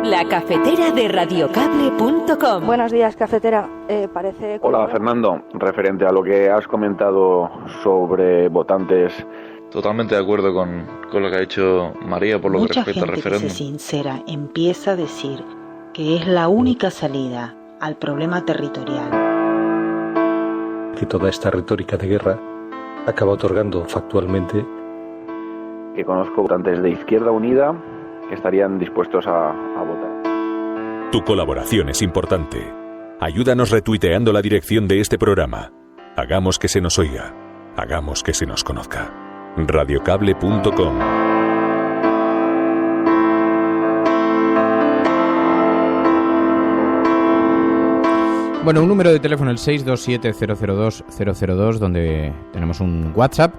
La cafetera de radiocable.com. Buenos días, cafetera. Parece... Hola, Fernando. Referente a lo que has comentado sobre votantes... Totalmente de acuerdo con lo que ha dicho María por lo que respecta al referéndum. Mucha gente que se sincera empieza a decir que es la única salida al problema territorial. Que toda esta retórica de guerra acaba otorgando factualmente... Que conozco votantes de Izquierda Unida que estarían dispuestos a votar. Tu colaboración es importante. Ayúdanos retuiteando la dirección de este programa. Hagamos que se nos oiga. Hagamos que se nos conozca. Radiocable.com. Bueno, un número de teléfono, el 627-002-002, donde tenemos un WhatsApp,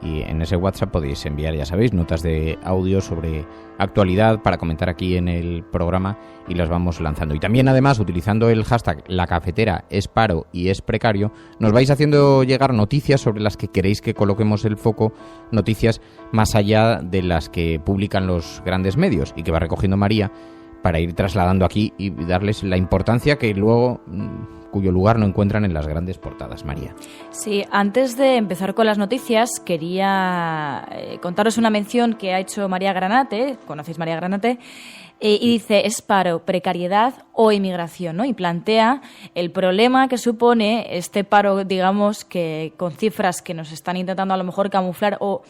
y en ese WhatsApp podéis enviar, ya sabéis, notas de audio sobre actualidad para comentar aquí en el programa y las vamos lanzando. Y también, además, utilizando el hashtag La Cafetera es paro y es precario, nos vais haciendo llegar noticias sobre las que queréis que coloquemos el foco, noticias más allá de las que publican los grandes medios y que va recogiendo María, para ir trasladando aquí y darles la importancia que luego, cuyo lugar no encuentran en las grandes portadas. María. Sí, antes de empezar con las noticias, quería contaros una mención que ha hecho María Granate, conocéis María Granate, y dice, es paro, precariedad o inmigración, ¿no? Y plantea el problema que supone este paro, digamos, que con cifras que nos están intentando a lo mejor camuflar o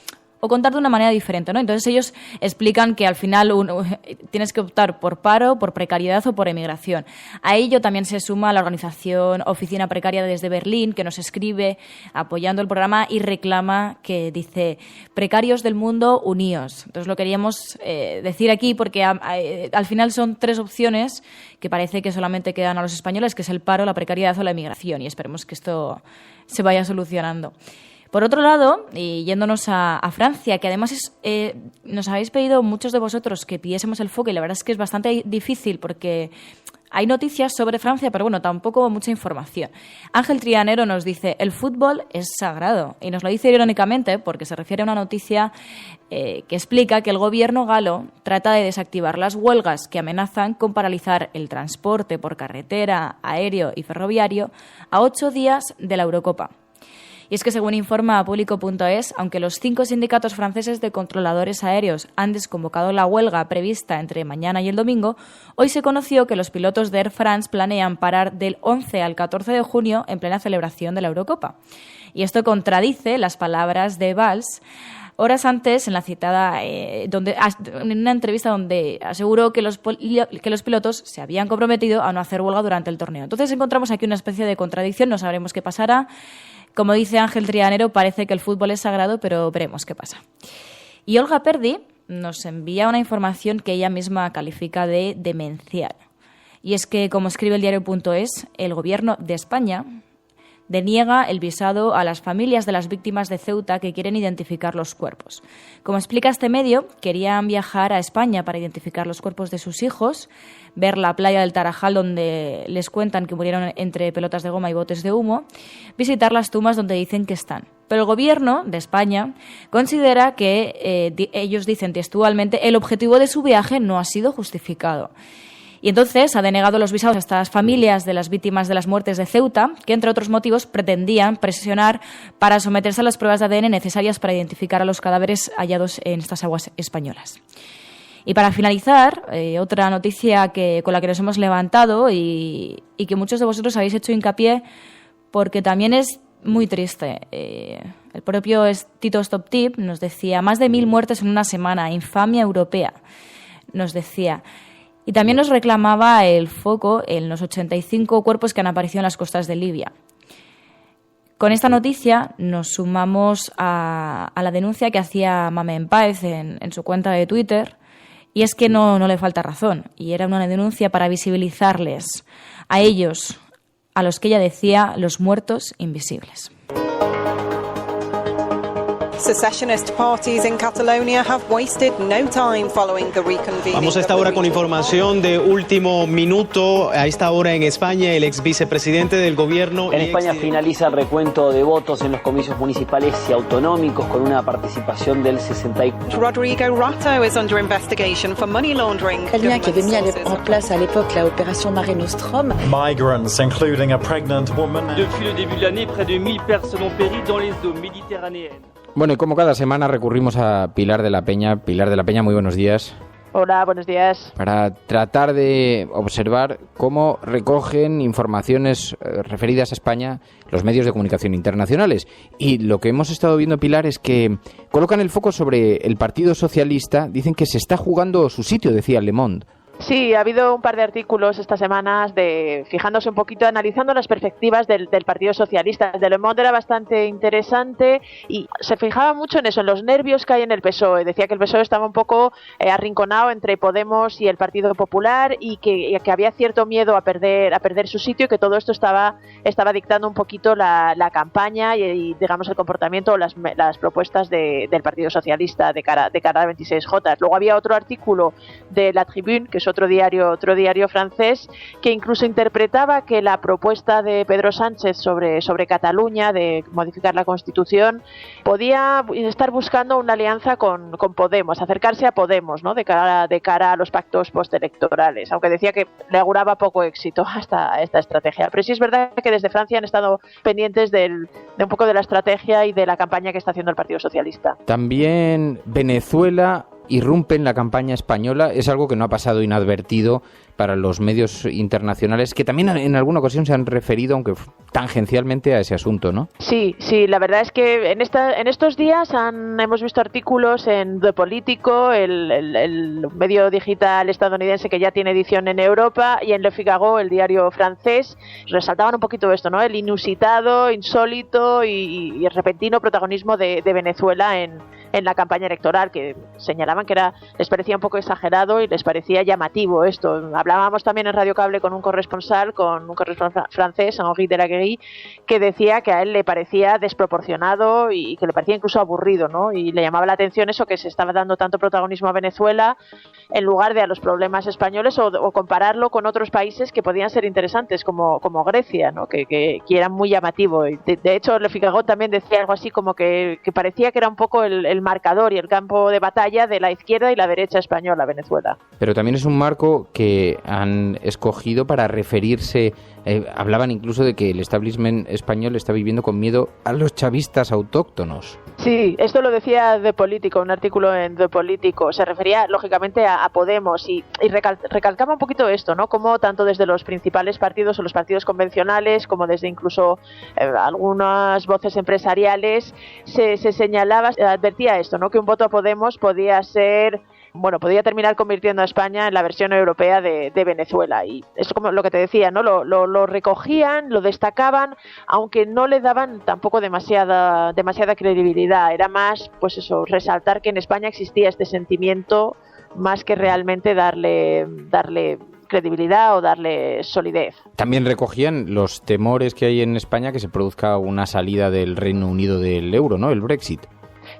contar de una manera diferente, ¿no? Entonces ellos explican que al final tienes que optar por paro, por precariedad o por emigración. A ello también se suma la organización Oficina Precaria desde Berlín, que nos escribe apoyando el programa y reclama, que dice, precarios del mundo, uníos. Entonces lo queríamos decir aquí porque al final son tres opciones que parece que solamente quedan a los españoles, que es el paro, la precariedad o la emigración, y esperemos que esto se vaya solucionando. Por otro lado, y yéndonos a Francia, que además nos habéis pedido muchos de vosotros que pidiésemos el foco, y la verdad es que es bastante difícil porque hay noticias sobre Francia, pero bueno, tampoco mucha información. Ángel Trianero nos dice, el fútbol es sagrado, y nos lo dice irónicamente porque se refiere a una noticia que explica que el gobierno galo trata de desactivar las huelgas que amenazan con paralizar el transporte por carretera, aéreo y ferroviario a 8 días de la Eurocopa. Y es que, según informa Público.es, aunque los 5 sindicatos franceses de controladores aéreos han desconvocado la huelga prevista entre mañana y el domingo, hoy se conoció que los pilotos de Air France planean parar del 11 al 14 de junio en plena celebración de la Eurocopa. Y esto contradice las palabras de Valls horas antes en la citada, en una entrevista donde aseguró que los pilotos se habían comprometido a no hacer huelga durante el torneo. Entonces encontramos aquí una especie de contradicción, no sabremos qué pasará. Como dice Ángel Trianero, parece que el fútbol es sagrado, pero veremos qué pasa. Y Olga Perdi nos envía una información que ella misma califica de demencial. Y es que, como escribe el diario.es, el gobierno de España deniega el visado a las familias de las víctimas de Ceuta que quieren identificar los cuerpos. Como explica este medio, querían viajar a España para identificar los cuerpos de sus hijos, ver la playa del Tarajal donde les cuentan que murieron entre pelotas de goma y botes de humo, visitar las tumbas donde dicen que están. Pero el gobierno de España considera que, ellos dicen textualmente, el objetivo de su viaje no ha sido justificado. Y entonces ha denegado los visados a estas familias de las víctimas de las muertes de Ceuta, que entre otros motivos pretendían presionar para someterse a las pruebas de ADN necesarias para identificar a los cadáveres hallados en estas aguas españolas. Y para finalizar, otra noticia con la que nos hemos levantado y que muchos de vosotros habéis hecho hincapié porque también es muy triste. El propio Tito Stop Tip nos decía, más de 1000 muertes en una semana, infamia europea, nos decía. Y también nos reclamaba el foco en los 85 cuerpos que han aparecido en las costas de Libia. Con esta noticia nos sumamos a la denuncia que hacía Mamen Páez en su cuenta de Twitter, y es que no le falta razón, y era una denuncia para visibilizarles a ellos, a los que ella decía los muertos invisibles. Secessionist parties in Catalonia have wasted no time following the reconvening. Vamos a esta hora con información de último minuto. A esta hora en España, el ex vicepresidente del gobierno. En España finaliza el recuento de votos en los comicios municipales y autonómicos con una participación del 64%. Rodrigo Rato is under investigation for money laundering. Italien qui avait mis en place à l'époque la opération Mare Nostrum. Migrants, including a pregnant woman. Depuis le début de l'année, près de 1000 personnes ont péri dans les eaux méditerranéennes. Bueno, y como cada semana recurrimos a Pilar de la Peña. Pilar de la Peña, muy buenos días. Hola, buenos días. Para tratar de observar cómo recogen informaciones referidas a España los medios de comunicación internacionales. Y lo que hemos estado viendo, Pilar, es que colocan el foco sobre el Partido Socialista. Dicen que se está jugando su sitio, decía Le Monde. Sí, ha habido un par de artículos estas semanas fijándose un poquito, analizando las perspectivas del Partido Socialista. El de Le Monde era bastante interesante y se fijaba mucho en eso, en los nervios que hay en el PSOE. Decía que el PSOE estaba un poco arrinconado entre Podemos y el Partido Popular y que había cierto miedo a perder su sitio y que todo esto estaba dictando un poquito la campaña y digamos el comportamiento o las propuestas del Partido Socialista de cara a 26J. Luego había otro artículo de La Tribune, que es otro diario francés, que incluso interpretaba que la propuesta de Pedro Sánchez sobre Cataluña de modificar la Constitución podía estar buscando una alianza con Podemos, acercarse a Podemos, ¿no? de cara a los pactos postelectorales, aunque decía que le auguraba poco éxito a esta estrategia. Pero sí es verdad que desde Francia han estado pendientes de un poco de la estrategia y de la campaña que está haciendo el Partido Socialista. También Venezuela irrumpe en la campaña española. Es algo que no ha pasado inadvertido para los medios internacionales, que también en alguna ocasión se han referido, aunque tangencialmente, a ese asunto, ¿no? Sí, la verdad es que en estos días hemos visto artículos en The Politico, el medio digital estadounidense que ya tiene edición en Europa, y en Le Figaro, el diario francés, resaltaban un poquito esto, ¿no? El inusitado, insólito y repentino protagonismo de Venezuela en la campaña electoral, que señalaban que les parecía un poco exagerado y les parecía llamativo esto. Hablábamos también en Radio Cable con un corresponsal francés, Henri Delaguerre, que decía que a él le parecía desproporcionado y que le parecía incluso aburrido, ¿no? Y le llamaba la atención eso, que se estaba dando tanto protagonismo a Venezuela en lugar de a los problemas españoles, o compararlo con otros países que podían ser interesantes, como Grecia, ¿no? que eran muy llamativos. De hecho, Le Figaro también decía algo así como que parecía que era un poco el marcador y el campo de batalla de la izquierda y la derecha española, Venezuela. Pero también es un marco que han escogido para referirse, hablaban incluso de que el establishment español está viviendo con miedo a los chavistas autóctonos. Sí, esto lo decía The Politico, un artículo en The Politico. Se refería, lógicamente, a Podemos y recalcaba un poquito esto, ¿no? Como tanto desde los principales partidos o los partidos convencionales, como desde incluso algunas voces empresariales, se señalaba, advertía esto, ¿no? Que un voto a Podemos podía terminar convirtiendo a España en la versión europea de Venezuela. Y es como lo que te decía, ¿no? Lo recogían, lo destacaban, aunque no le daban tampoco demasiada credibilidad. Era más, pues eso, resaltar que en España existía este sentimiento, más que realmente darle credibilidad o darle solidez. También recogían los temores que hay en España que se produzca una salida del Reino Unido del euro, ¿no? El Brexit.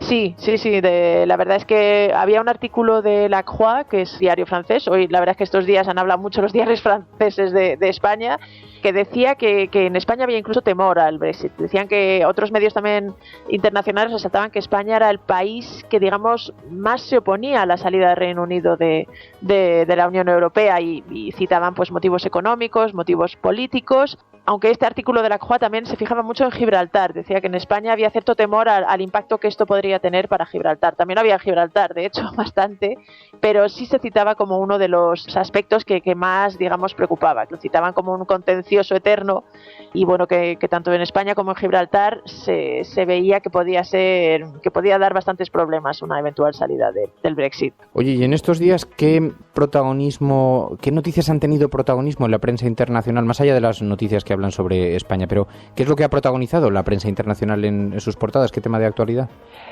Sí, la verdad es que había un artículo de La Croix, que es diario francés. Hoy la verdad es que estos días han hablado mucho los diarios franceses de España, que decía que en España había incluso temor al Brexit. Decían que otros medios también internacionales resaltaban que España era el país que, digamos, más se oponía a la salida del Reino Unido de la Unión Europea, y citaban pues motivos económicos, motivos políticos, aunque este artículo de La Croix también se fijaba mucho en Gibraltar. Decía que en España había cierto temor al impacto que esto podría tener para Gibraltar. También había Gibraltar, de hecho, bastante, pero sí se citaba como uno de los aspectos que más, digamos, preocupaba, que lo citaban como un contencioso eterno, y bueno, que tanto en España como en Gibraltar se veía que podía dar bastantes problemas una eventual salida del Brexit. Oye, y en estos días, ¿qué noticias han tenido protagonismo en la prensa internacional, más allá de las noticias que hablan sobre España? Pero ¿qué es lo que ha protagonizado la prensa internacional en sus portadas? ¿Qué tema de actualidad?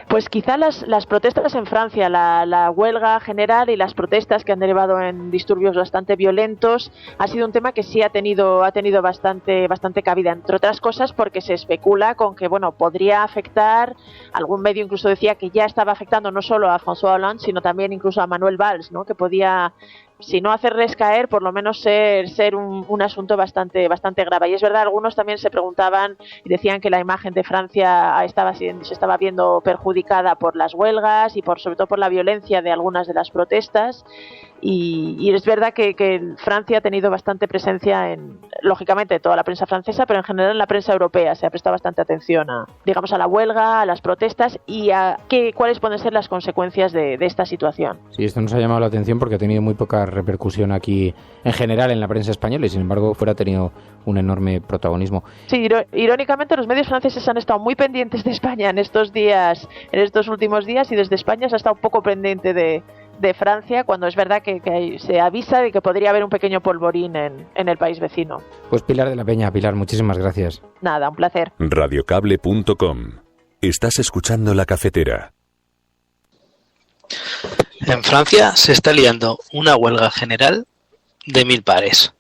Pues quizá las protestas en Francia, la huelga general y las protestas que han derivado en disturbios bastante violentos, ha sido un tema que sí ha tenido bastante cabida, entre otras cosas porque se especula con que podría afectar, algún medio incluso decía que ya estaba afectando no solo a François Hollande, sino también incluso a Manuel Valls, ¿no? Que podía, si no hacerles caer, por lo menos ser un asunto bastante grave. Y es verdad, algunos también se preguntaban y decían que la imagen de Francia se estaba viendo perjudicada por las huelgas y sobre todo por la violencia de algunas de las protestas. Y es verdad que Francia ha tenido bastante presencia lógicamente, toda la prensa francesa, pero en general en la prensa europea se ha prestado bastante atención a la huelga, a las protestas y a cuáles pueden ser las consecuencias de esta situación. Sí, esto nos ha llamado la atención porque ha tenido muy poca repercusión aquí en general en la prensa española, y sin embargo fuera ha tenido un enorme protagonismo. Sí, irónicamente los medios franceses han estado muy pendientes de España en estos últimos días, y desde España se ha estado un poco pendiente de de Francia, cuando es verdad que se avisa de que podría haber un pequeño polvorín en el país vecino. Pues Pilar de la Peña, Pilar, muchísimas gracias. Nada, un placer. Radiocable.com. Estás escuchando La Cafetera. En Francia se está liando una huelga general de 1000 pares.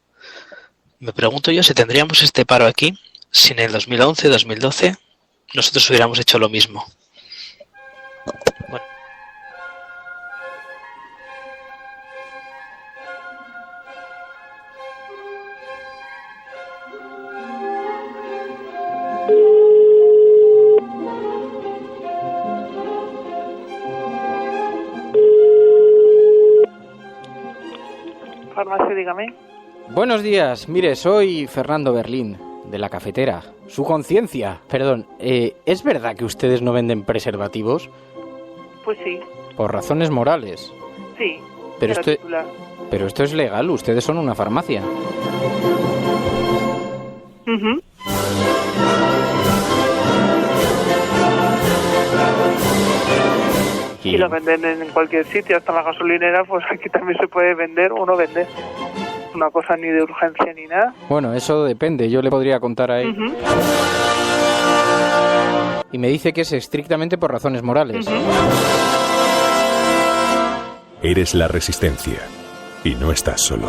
Me pregunto yo si tendríamos este paro aquí si en el 2011-2012 nosotros hubiéramos hecho lo mismo. Bueno. Farmacia, dígame. Buenos días, mire, soy Fernando Berlín, de La Cafetera. Su conciencia. Perdón, ¿es verdad que ustedes no venden preservativos? Pues sí. Por razones morales. Sí. Pero esto es legal, ustedes son una farmacia. Uh-huh. Y lo venden en cualquier sitio, hasta en la gasolinera, pues aquí también se puede vender o no vender. Una cosa ni de urgencia ni nada. Bueno, eso depende, yo le podría contar a él. Uh-huh. Y me dice que es estrictamente por razones morales. Uh-huh. Eres la Resistencia y no estás solo.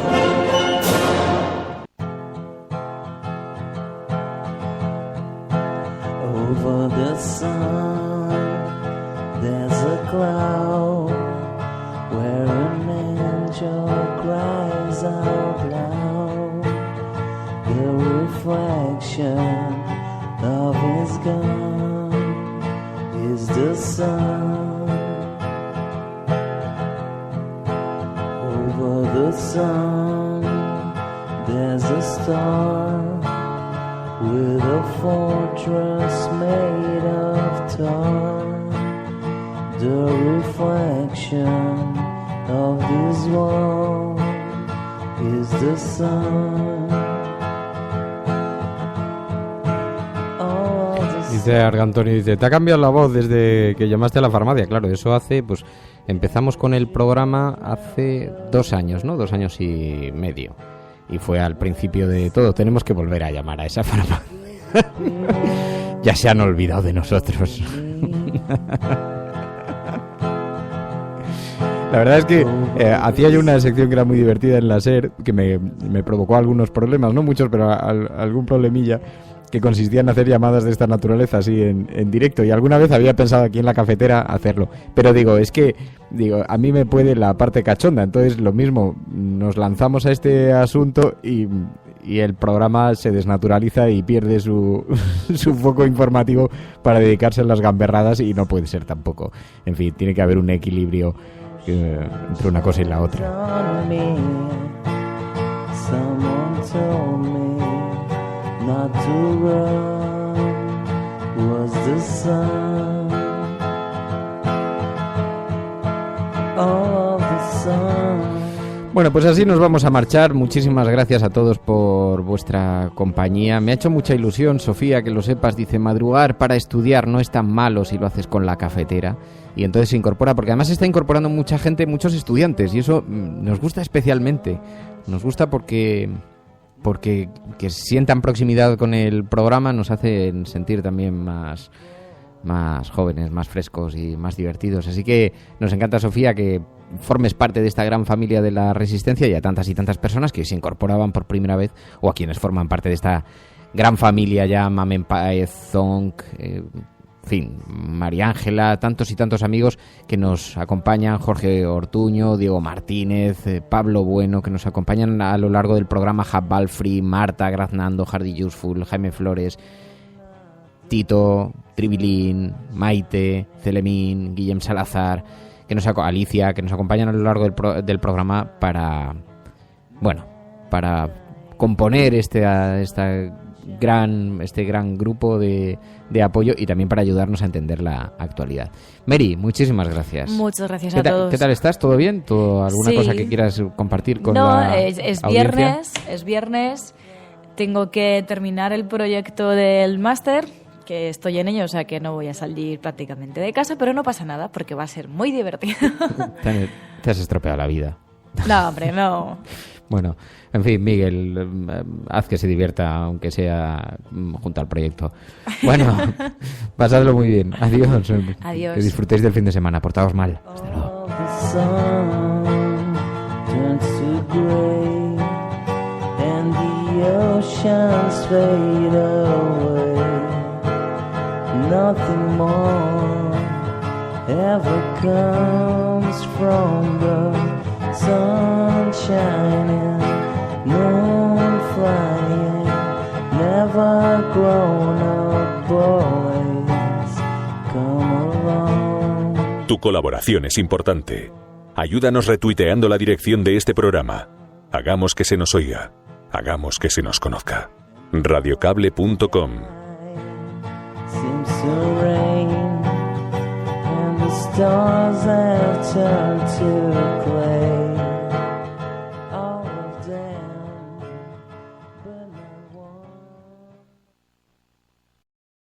Over the sun, there's a cloud where an angel cries out loud. The reflection of his gun is the sun. Over the sun, there's a star with a fortress made of tar. The reflection of this wall is the sun. Dice Argantonio, dice, te ha cambiado la voz desde que llamaste a la farmacia. Claro, eso hace, pues empezamos con el programa hace 2 años, ¿no? 2 años y medio. Y fue al principio de todo. Tenemos que volver a llamar a esa farmacia. Ya se han olvidado de nosotros. La verdad es que hacía yo una sección que era muy divertida en la SER, que me provocó algunos problemas, no muchos, pero algún problemilla, que consistía en hacer llamadas de esta naturaleza así en directo, y alguna vez había pensado aquí en La Cafetera hacerlo, pero digo, a mí me puede la parte cachonda, entonces lo mismo, nos lanzamos a este asunto y el programa se desnaturaliza y pierde su foco informativo para dedicarse a las gamberradas, y no puede ser tampoco. En fin, tiene que haber un equilibrio entre una cosa y la otra. Not to run was the sun. Oh, the sun. Bueno, pues así nos vamos a marchar. Muchísimas gracias a todos por vuestra compañía. Me ha hecho mucha ilusión, Sofía, que lo sepas. Dice, madrugar para estudiar no es tan malo si lo haces con La Cafetera. Y entonces se incorpora, porque además se está incorporando mucha gente, muchos estudiantes, y eso nos gusta especialmente. Nos gusta porque que sientan proximidad con el programa nos hacen sentir también más jóvenes, más frescos y más divertidos. Así que nos encanta, Sofía, que formes parte de esta gran familia de la Resistencia, y a tantas y tantas personas que se incorporaban por primera vez, o a quienes forman parte de esta gran familia ya, Mamen Paez, Zonk, en fin, María Ángela, tantos y tantos amigos que nos acompañan, Jorge Ortuño, Diego Martínez, Pablo Bueno, que nos acompañan a lo largo del programa, Hab Balfrey, Marta Graznando, Hardy Useful, Jaime Flores, Tito, Tribilín, Maite, Celemín, Guillem Salazar, Alicia, que nos acompañan a lo largo del programa para componer este gran grupo de apoyo, y también para ayudarnos a entender la actualidad. Mary, muchísimas gracias. Muchas gracias a todos. ¿Qué tal estás? ¿Todo bien? ¿Alguna cosa que quieras compartir con la es audiencia? Es viernes. Tengo que terminar el proyecto del máster, que estoy en ello, o sea que no voy a salir prácticamente de casa, pero no pasa nada porque va a ser muy divertido. Te has estropeado la vida. No, hombre, no. Bueno, en fin, Miguel, haz que se divierta, aunque sea junto al proyecto. Bueno, pasadlo muy bien. Adiós. Adiós. Que disfrutéis del fin de semana. Portaos mal. Hasta luego. Nothing more ever comes from the sun shining, moon flying, never grown up boys come along. Tu colaboración es importante. Ayúdanos retuiteando la dirección de este programa. Hagamos que se nos oiga. Hagamos que se nos conozca. Radiocable.com. Seems to rain and the stars have turned to